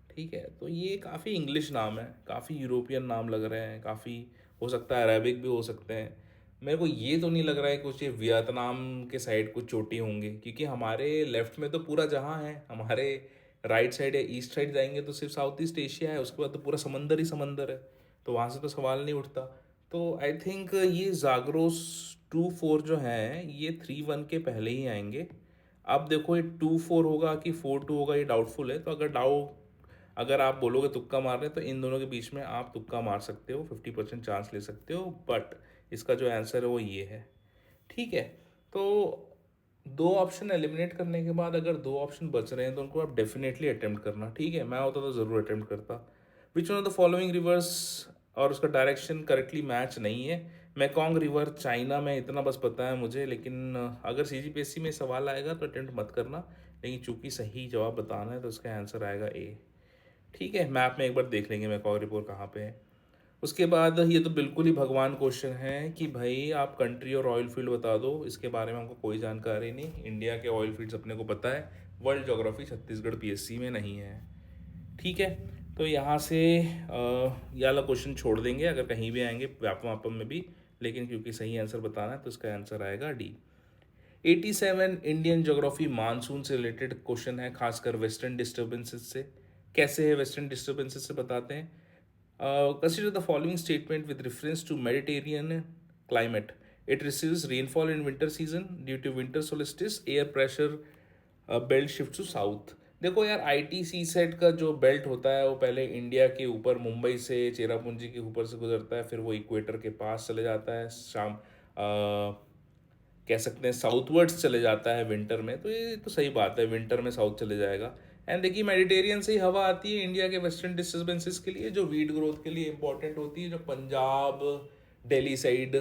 ठीक है, तो ये काफ़ी इंग्लिश नाम है, काफ़ी यूरोपियन नाम लग रहे हैं, काफ़ी हो सकता है अरेबिक भी हो सकते हैं। मेरे को ये तो नहीं लग रहा है कुछ ये वियतनाम के साइड कुछ चोटी होंगे, क्योंकि हमारे लेफ्ट में तो पूरा जहाँ है, हमारे राइट साइड या ईस्ट साइड जाएंगे तो सिर्फ साउथ ईस्ट एशिया है, उसके बाद तो पूरा समंदर ही समंदर है, तो वहाँ से तो सवाल नहीं उठता। तो आई थिंक ये जागरोस 2-4 जो हैं ये 3-1 के पहले ही आएंगे। अब देखो, ये 2-4 होगा कि 4-2 होगा, ये डाउटफुल है, तो अगर आप बोलोगे तुक्का मार रहे हैं तो इन दोनों के बीच में आप तुक्का मार सकते हो, 50% चांस ले सकते हो, बट इसका जो आंसर है वो ये है। ठीक है, तो 2 ऑप्शन एलिमिनेट करने के बाद अगर 2 ऑप्शन बच रहे हैं तो उनको आप डेफिनेटली अटेम्प्ट करना। ठीक है, मैं होता तो ज़रूर अटेम्प्ट करता। विच one of the following rivers, और उसका डायरेक्शन करेक्टली मैच नहीं है। मैकोंग रिवर चाइना में, इतना बस पता है मुझे, लेकिन अगर CGPSC में सवाल आएगा तो अटेम्प्ट मत करना, लेकिन चूंकि सही जवाब बताना है तो उसका आंसर आएगा ए। ठीक है, मैप में एक बार देख लेंगे मैकॉग रिपोर्ट कहाँ पे है। उसके बाद ये तो बिल्कुल ही भगवान क्वेश्चन है कि भाई आप कंट्री और ऑयल फील्ड बता दो, इसके बारे में हमको कोई जानकारी नहीं। इंडिया के ऑयल फील्ड्स अपने को पता है, वर्ल्ड ज्योग्राफी छत्तीसगढ़ PSC में नहीं है। ठीक है, तो यहाँ से ये वाला क्वेश्चन छोड़ देंगे, अगर कहीं भी आएंगे व्यापम वापम में भी, लेकिन क्योंकि सही आंसर बताना है तो इसका आंसर आएगा डी। 87 इंडियन ज्योग्राफी मानसून से रिलेटेड क्वेश्चन है, खासकर वेस्टर्न डिस्टर्बेंसेस से। कैसे है वेस्टर्न डिस्टर्बेंसेस से बताते हैं। Consider the following statement with reference to Mediterranean climate. It receives rainfall in winter season due to winter solstice, air pressure belt shift to south. देखो यार, ITC सेट का जो बेल्ट होता है वो पहले इंडिया के ऊपर मुंबई से चेरापूंजी के ऊपर से गुजरता है, फिर वो इक्वेटर के पास चले जाता है, कह सकते हैं साउथवर्ड्स चले जाता है विंटर में, तो ये तो सही बात है, विंटर में साउथ चले जाएगा। एंड देखिए, मेडिटेरियन से ही हवा आती है इंडिया के वेस्टर्न डिस्टर्बेंसेस के लिए, जो वीट ग्रोथ के लिए इंपॉर्टेंट होती है, जो पंजाब दिल्ली साइड,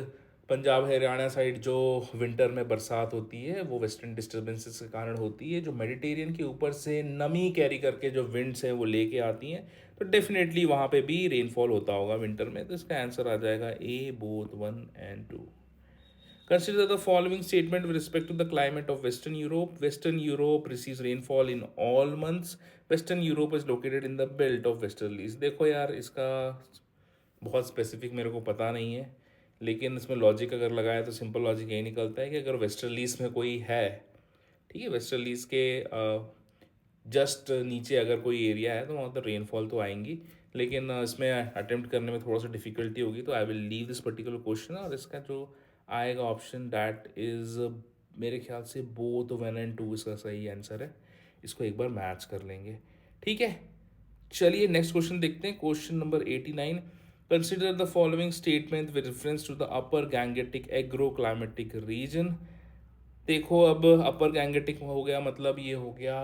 पंजाब हरियाणा साइड जो विंटर में बरसात होती है वो वेस्टर्न डिस्टर्बेंसेस के कारण होती है, जो मेडिटेरियन के ऊपर से नमी कैरी करके जो विंड्स हैं वो लेके आती हैं, तो डेफिनेटली वहाँ पे भी रेनफॉल होता होगा विंटर में, तो इसका आंसर आ जाएगा ए, both 1 and 2। Consider the following statement with respect to the climate of Western Europe. Western Europe receives rainfall in all months. Western Europe is located in the belt of westerlies. देखो यार, इसका बहुत specific मेरे को पता नहीं है, लेकिन इसमें लॉजिक अगर लगाया तो सिंपल लॉजिक यही निकलता है कि अगर वेस्टर्लीज में कोई है, ठीक है, वेस्टर्लीज के जस्ट नीचे अगर कोई एरिया है तो वहाँ पर रेनफॉल तो आएंगी, लेकिन इसमें अटेम्प्ट करने में थोड़ा सा डिफिकल्टी होगी। तो I will leave this particular question, और इसका जो आएगा ऑप्शन दैट इज़ मेरे ख्याल से बोथ 1 और 2 इसका सही आंसर है। इसको एक बार मैच कर लेंगे, ठीक है। चलिए नेक्स्ट क्वेश्चन देखते हैं। Question number 89, consider the following statement with reference to the upper Gangetic agro climatic region. देखो अब अपर गैंगेटिक हो गया, मतलब ये हो गया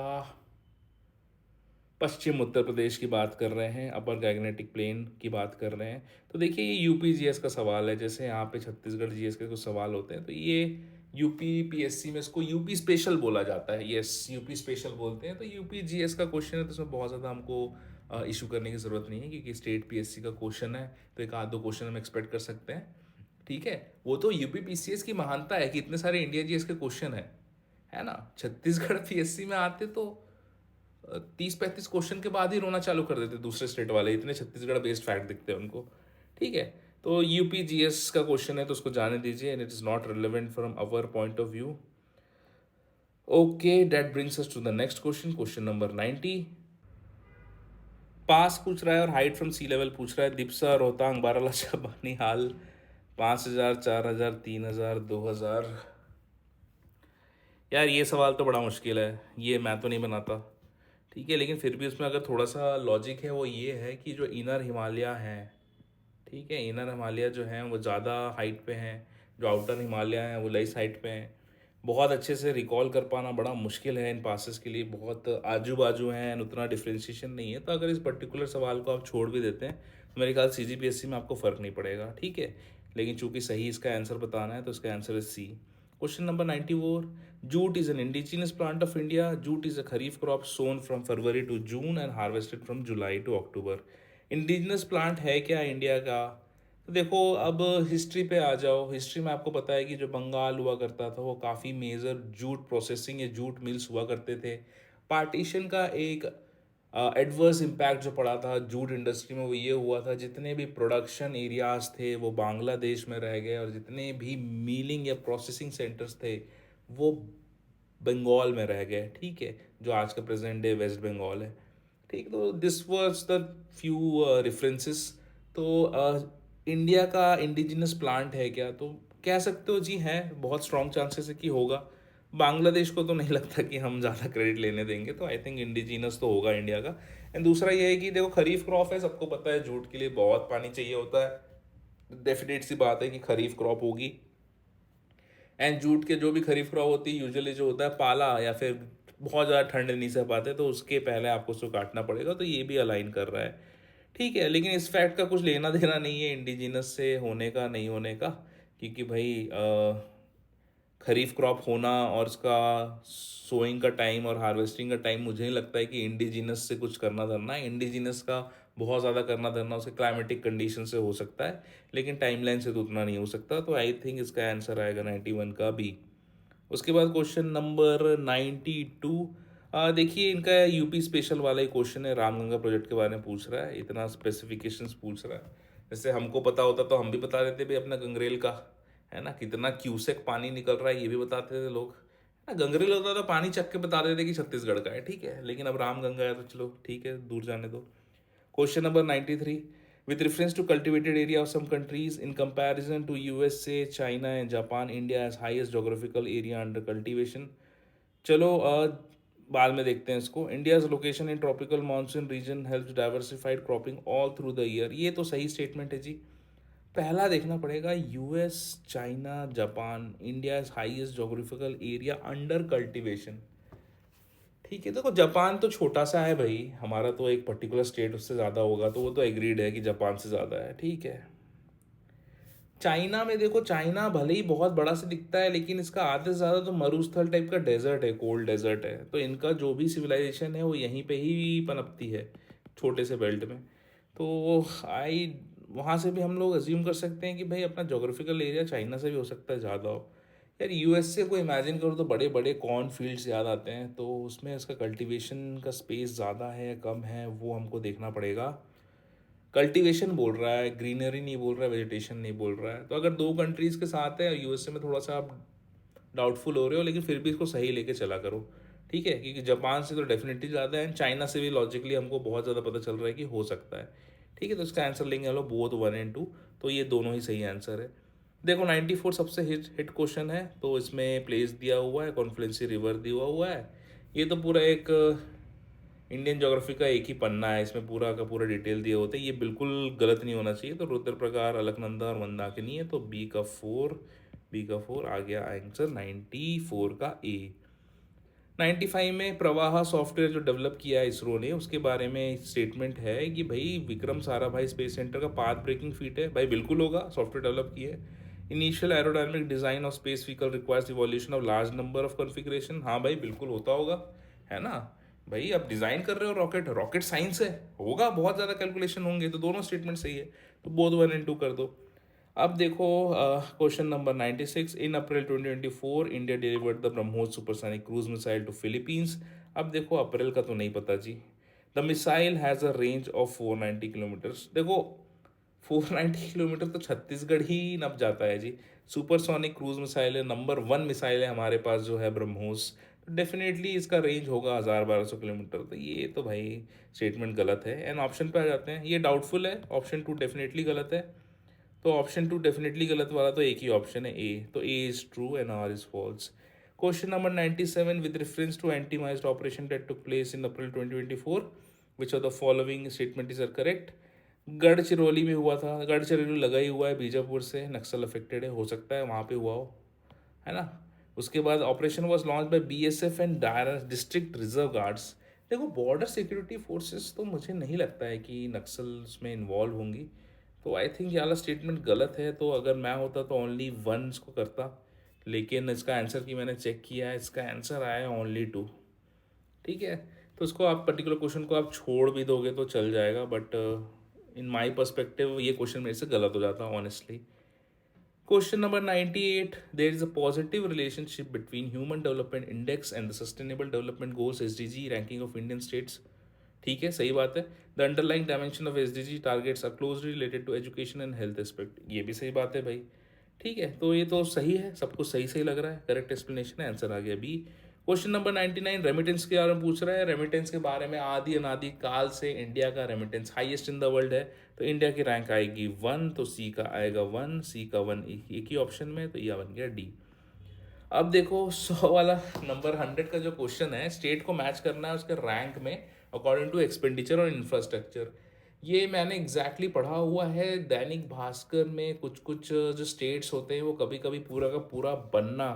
पश्चिम उत्तर प्रदेश की बात कर रहे हैं, अपर गैंगेटिक प्लेन की बात कर रहे हैं। तो देखिए ये यूपी जीएस का सवाल है, जैसे यहाँ पे छत्तीसगढ़ जीएस के कुछ सवाल होते हैं, तो ये यूपी पीएससी में इसको यूपी स्पेशल बोला जाता है। यस, यूपी स्पेशल बोलते हैं। तो यूपी जीएस का क्वेश्चन है, तो इसमें बहुत ज़्यादा हमको इशू करने की ज़रूरत नहीं है, क्योंकि स्टेट पीएससी का क्वेश्चन है, तो एक आध दो क्वेश्चन हम एक्सपेक्ट कर सकते हैं, ठीक है। वो तो यूपी पीसीएस की महानता है कि इतने सारे इंडिया जीएस के क्वेश्चन है ना। छत्तीसगढ़ पीएससी में आते तो 30-35 क्वेश्चन के बाद ही रोना चालू कर देते दूसरे स्टेट वाले, इतने छत्तीसगढ़ बेस्ड फैक्ट दिखते हैं उनको, ठीक है। तो यूपी जीएस का क्वेश्चन है, तो उसको जाने दीजिए, and it is not relevant from our point of view. Okay, that brings us to the next question, question number 90। पास पूछ रहा है और हाइट फ्रॉम सी लेवल पूछ रहा है। दिप्सा, रोहतांग, बारालाचा, बानीहाल, 5,000, 4,000, 3,000, 2,000। यार ये सवाल तो बड़ा मुश्किल है, ये मैं तो नहीं बनाता, ठीक है। लेकिन फिर भी उसमें अगर थोड़ा सा लॉजिक है, वो ये है कि जो इनर हिमालय हैं, ठीक है, इनर हिमालय जो हैं वो ज़्यादा हाइट पे हैं, जो आउटर हिमालय हैं वो लेस हाइट पे हैं। बहुत अच्छे से रिकॉल कर पाना बड़ा मुश्किल है इन पासेस के लिए, बहुत आजू बाजू हैं, उतना डिफ्रेंशिएशन नहीं है। तो अगर इस पर्टिकुलर सवाल को आप छोड़ भी देते हैं तो मेरे ख्याल सीजीपीएससी में आपको फ़र्क नहीं पड़ेगा, ठीक है। लेकिन चूंकि सही इसका आंसर बताना है, तो इसका आंसर है C. Question number 94, jute is an indigenous plant of India. Jute is a kharif crop sown from February to June and harvested from July to October. Indigenous plant है क्या इंडिया का? तो देखो अब हिस्ट्री पे आ जाओ। हिस्ट्री में आपको पता है कि जो बंगाल हुआ करता था वो काफ़ी मेजर जूट प्रोसेसिंग या जूट मिल्स हुआ करते थे। पार्टीशन का एक एडवर्स इम्पैक्ट जो पड़ा था जूट इंडस्ट्री में, वो ये हुआ था, जितने भी प्रोडक्शन एरियाज थे वो बांग्लादेश में रह गए, और जितने भी मिलिंग या प्रोसेसिंग सेंटर्स थे वो बंगाल में रह गए, ठीक है, जो आज का प्रेजेंट डे वेस्ट बंगाल है, ठीक। तो this was the few references. तो इंडिया का इंडिजिनस प्लांट है क्या? तो कह सकते हो जी है, बहुत स्ट्रॉन्ग चांसेस है कि होगा। बांग्लादेश को तो नहीं लगता कि हम ज़्यादा क्रेडिट लेने देंगे, तो आई थिंक इंडिजिनस तो होगा इंडिया का। एंड दूसरा ये है कि देखो खरीफ क्रॉप है, सबको पता है जूट के लिए बहुत पानी चाहिए होता है, डेफिनेट सी बात है कि खरीफ क्रॉप होगी। एंड जूट के जो भी खरीफ क्रॉप होती है यूजुअली जो होता है पाला, या फिर बहुत ज़्यादा ठंड नहीं सह पाते, तो उसके पहले आपको उसको काटना पड़ेगा, तो ये भी अलाइन कर रहा है, ठीक है। लेकिन इस फैक्ट का कुछ लेना देना नहीं है इंडिजिनस से होने का नहीं होने का, क्योंकि भाई खरीफ क्रॉप होना और उसका सोइंग का टाइम और हार्वेस्टिंग का टाइम, मुझे नहीं लगता है कि इंडिजिनस से कुछ करना धरना है। इंडिजिनस का बहुत ज़्यादा करना धरना उसके क्लाइमेटिक कंडीशन से हो सकता है, लेकिन टाइमलाइन से तो उतना नहीं हो सकता। तो आई थिंक इसका आंसर आएगा 91 का बी। उसके बाद क्वेश्चन नंबर 92। देखिए इनका यूपी स्पेशल वाला ही क्वेश्चन है, रामगंगा प्रोजेक्ट के बारे में पूछ रहा है, इतना स्पेसिफिकेशंस पूछ रहा है। जैसे हमको पता होता तो हम भी बता देते भाई अपना गंगरेल का, है ना, कितना क्यूसेक पानी निकल रहा है ये भी बताते थे लोग, है ना। गंगरेल होता तो पानी चख के बता देते कि छत्तीसगढ़ का है, ठीक है। लेकिन अब रामगंगा है तो चलो ठीक है, दूर जाने दो। Question number 93, with reference to cultivated area of some countries in comparison to USA, China and Japan, India has highest geographical area under cultivation। चलो बाद में देखते हैं इसको। India's location in tropical monsoon region helps diversified cropping all through the year. ये तो सही statement है जी। पहला देखना पड़ेगा, US, China, Japan, India highest geographical area under cultivation, ठीक है। देखो जापान तो छोटा सा है भाई, हमारा तो एक पर्टिकुलर स्टेट उससे ज़्यादा होगा, तो वो तो एग्रीड है कि जापान से ज़्यादा है, ठीक है। चाइना में देखो, चाइना भले ही बहुत बड़ा से दिखता है, लेकिन इसका आधे से ज़्यादा तो मरुस्थल टाइप का डेजर्ट है, कोल्ड डेजर्ट है, तो इनका जो भी सिविलाइजेशन है वो यहीं पे ही पनपती है, छोटे से बेल्ट में। तो आई वहाँ से भी हम लोग अज्यूम कर सकते हैं कि भाई अपना जोग्राफिकल एरिया चाइना से भी हो सकता है ज़्यादा हो। यार यूएसए को इमेजिन करो तो बड़े बड़े कॉर्न फील्ड्स याद आते हैं, तो उसमें इसका कल्टीवेशन का स्पेस ज़्यादा है कम है वो हमको देखना पड़ेगा। कल्टीवेशन बोल रहा है, ग्रीनरी नहीं बोल रहा है, वेजिटेशन नहीं बोल रहा है। तो अगर दो कंट्रीज़ के साथ है, यूएसए में थोड़ा सा आप डाउटफुल हो रहे हो, लेकिन फिर भी इसको सही लेके चला करो, ठीक है, क्योंकि जापान से तो डेफिनेटली ज़्यादा है, चाइना से भी लॉजिकली हमको बहुत ज़्यादा पता चल रहा है कि हो सकता है। ठीक है, तो इसका आंसर लेंगे हम लोग बोथ 1 एंड 2, तो ये दोनों ही सही आंसर है। देखो 94 सबसे हिट हिट क्वेश्चन है, तो इसमें प्लेस दिया हुआ है, कॉन्फ्लुएंसी रिवर दिया हुआ है। ये तो पूरा एक इंडियन ज्योग्राफी का एक ही पन्ना है, इसमें पूरा का पूरा डिटेल दिए होते हैं, ये बिल्कुल गलत नहीं होना चाहिए। तो रुद्रप्रयाग, अलकनंदा और मंदाकिनी है, तो बी का 4 आ गया आंसर 94 का ए। 95 में प्रवाह सॉफ्टवेयर जो डेवलप किया है इसरो ने, उसके बारे में स्टेटमेंट है कि भाई विक्रम साराभाई स्पेस सेंटर का पाथ ब्रेकिंग फीट है। भाई बिल्कुल होगा, सॉफ्टवेयर डेवलप किया है। Initial aerodynamic design of space vehicle requires evolution of large number of configuration. हाँ भाई बिल्कुल होता होगा, है ना। भाई आप डिज़ाइन कर रहे हो रॉकेट, रॉकेट साइंस है, होगा, बहुत ज़्यादा कैलकुलेशन होंगे, तो दोनों स्टेटमेंट सही है। तो बोथ 1 एंड 2 कर दो। अब देखो question number 96, in April 2024 India delivered the BrahMos supersonic cruise missile to Philippines. अब देखो अप्रैल का तो नहीं पता जी। The missile has a range of 490 kilometres. देखो 490 किलोमीटर तो छत्तीसगढ़ ही नप जाता है जी। सुपरसोनिक क्रूज मिसाइल है, नंबर 1 मिसाइल है हमारे पास जो है ब्रह्मोस, तो डेफिनेटली इसका रेंज होगा 1000-1200 किलोमीटर। तो ये तो भाई स्टेटमेंट गलत है। एंड ऑप्शन पे आ जाते हैं, ये डाउटफुल है, ऑप्शन 2 डेफिनेटली गलत है। तो ऑप्शन 2 डेफिनेटली गलत वाला तो एक ही ऑप्शन है ए, तो A is true and R is false. Question number 97, with reference to एंटीमाइज्ड operation that took place in April 2024 which of the following statement is are correct. Gadchiroli में हुआ था, गढ़चिरौली लगा ही हुआ है बीजापुर से, नक्सल अफेक्टेड है, हो सकता है वहाँ पे हुआ हो, है ना। उसके बाद operation was launch by BSF and district reserve guards. देखो बॉर्डर सिक्योरिटी फोर्सेस तो मुझे नहीं लगता है कि नक्सल्स में इन्वॉल्व होंगी, तो आई थिंक ये वाला स्टेटमेंट गलत है। तो अगर मैं होता तो ओनली 1 इसको करता, लेकिन इसका आंसर की मैंने चेक किया है, इसका आंसर आया है ओनली 2। ठीक है, तो इसको आप पर्टिकुलर क्वेश्चन को आप छोड़ भी दोगे तो चल जाएगा, बट इन माई पर्सपेक्टिव ये क्वेश्चन मेरे से गलत हो जाता honestly. Question number 98, there is a positive relationship between Human Development Index and the Sustainable Development Goals SDG ranking of Indian states. ठीक है, सही बात है। The underlying dimension of SDG targets are closely related to education and health aspect. ये भी सही बात है भाई। ठीक है, तो ये तो सही है, सब कुछ सही सही लग रहा है, करेक्ट एक्सप्लेनेशन है, आंसर आ गया बी। क्वेश्चन नंबर 99, रेमिटेंस के बारे में पूछ रहा है। रेमिटेंस के बारे में आदि अनादि काल से इंडिया का remittance highest in the world है, तो इंडिया की रैंक आएगी 1, तो सी का आएगा 1, सी का 1 एक ही ऑप्शन में, तो यह बन गया डी। अब देखो 100 वाला नंबर 100 का जो क्वेश्चन है, स्टेट को मैच करना है उसके रैंक में अकॉर्डिंग टू एक्सपेंडिचर और इंफ्रास्ट्रक्चर। ये मैंने एग्जैक्टली पढ़ा हुआ है दैनिक भास्कर में। कुछ कुछ जो स्टेट्स होते हैं वो कभी कभी पूरा का पूरा बनना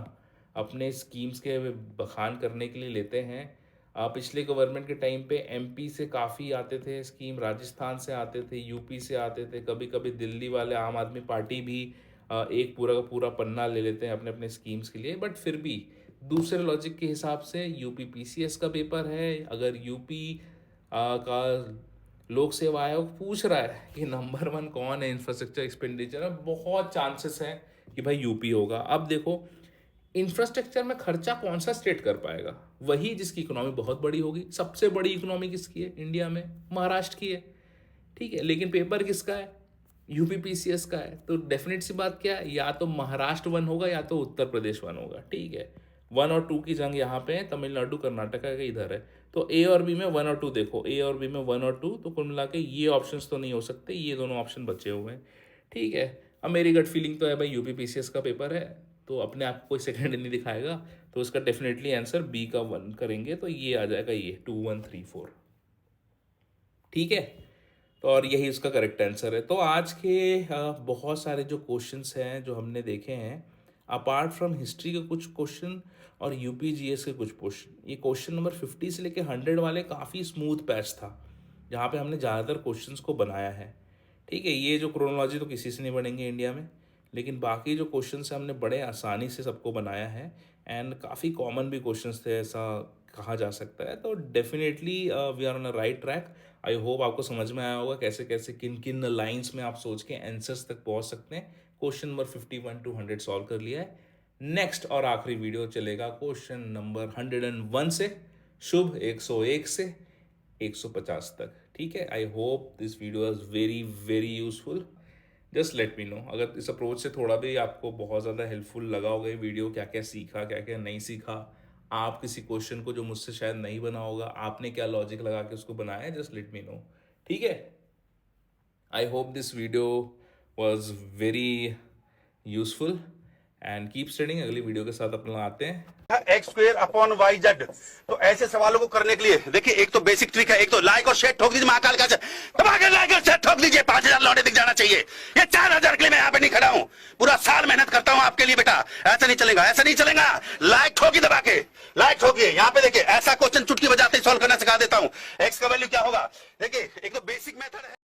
अपने स्कीम्स के बखान करने के लिए लेते हैं। पिछले गवर्नमेंट के टाइम पे एमपी से काफ़ी आते थे स्कीम, राजस्थान से आते थे, यूपी से आते थे, कभी कभी दिल्ली वाले आम आदमी पार्टी भी एक पूरा का पूरा पन्ना ले लेते हैं अपने अपने स्कीम्स के लिए। बट फिर भी दूसरे लॉजिक के हिसाब से यूपी पीसीएस का पेपर है, अगर यूपी का लोक सेवा आयोग पूछ रहा है कि नंबर 1 कौन है इंफ्रास्ट्रक्चर एक्सपेंडिचर में, बहुत चांसेस हैं कि भाई यूपी होगा। अब देखो इंफ्रास्ट्रक्चर में खर्चा कौन सा स्टेट कर पाएगा, वही जिसकी इकोनॉमी बहुत बड़ी होगी। सबसे बड़ी इकोनॉमी किसकी है इंडिया में, महाराष्ट्र की है। ठीक है, लेकिन पेपर किसका है, यूपी पीसीएस का है, तो डेफिनेट सी बात क्या है, या तो महाराष्ट्र 1 होगा या तो उत्तर प्रदेश 1 होगा। ठीक है, 1 और 2 की जंग यहाँ पे है, तमिलनाडु कर्नाटका के इधर है। तो ए और बी में 1 और 2 देखो, ए और बी में 1 और 2, तो कुल मिला के ये ऑप्शंस तो नहीं हो सकते, ये दोनों ऑप्शन बचे हुए हैं। ठीक है, अब मेरी गट फीलिंग तो है भाई यूपी पीसीएस का पेपर है, तो अपने आप को कोई सेकंड नहीं दिखाएगा, तो उसका डेफिनेटली आंसर बी का 1 करेंगे, तो ये आ जाएगा, ये 2 1 3 4। ठीक है, तो और यही उसका करेक्ट आंसर है। तो आज के बहुत सारे जो क्वेश्चंस हैं जो हमने देखे हैं, अपार्ट फ्रॉम हिस्ट्री के कुछ क्वेश्चन और यूपी जीएस के कुछ क्वेश्चन, ये क्वेश्चन नंबर 50 से लेके 100 वाले काफ़ी स्मूथ पैच था, जहाँ पे हमने ज़्यादातर क्वेश्चंस को बनाया है। ठीक है, ये जो क्रोनोलॉजी तो किसी से नहीं बनेंगे इंडिया में, लेकिन बाकी जो क्वेश्चन है हमने बड़े आसानी से सबको बनाया है, एंड काफ़ी कॉमन भी क्वेश्चंस थे ऐसा कहा जा सकता है। तो definitely we are on a right track. I hope आपको समझ में आया होगा कैसे कैसे किन किन लाइंस में आप सोच के आंसर्स तक पहुंच सकते हैं। क्वेश्चन नंबर 51 to 100 सॉल्व कर लिया है। नेक्स्ट और आखिरी वीडियो चलेगा क्वेश्चन नंबर 101 से शुभ 101 से 150 तक। ठीक है, I hope this video is very very useful. Just let me no अगर इस अप्रोच से थोड़ा भी आपको बहुत ज़्यादा हेल्पफुल लगा होगा ये वीडियो, क्या क्या सीखा क्या क्या नहीं सीखा, आप किसी क्वेश्चन को जो मुझसे शायद नहीं बना होगा, आपने क्या लॉजिक लगा के उसको बनाया है, जस्ट लेट मी नो, ठीक है। I hope this video was very useful and keep studying. अगली वीडियो के साथ अपना आते हैं। X square upon Y Z. तो ऐसे सवालों को करने के लिए देखिए, एक तो बेसिक ट्रिक है, एक तो लाइक और शेयर ठोक दीजिए महाकाल का, दबा के लाइक और शेयर ठोक दीजिए। 5000 लौटे दिख जाना चाहिए। ये 4000 के लिए मैं यहाँ पे नहीं खड़ा हूँ, पूरा साल मेहनत करता हूँ आपके लिए बेटा। ऐसा नहीं चलेगा, ऐसा नहीं चलेगा। लाइक ठोकी, दबा के लाइक ठोकिए। यहाँ पे देखिए, ऐसा क्वेश्चन चुटकी बजाते ही सॉल्व करना सिखा देता हूँ। एक्स का वैल्यू क्या होगा, देखिए एक तो बेसिक मेथड है।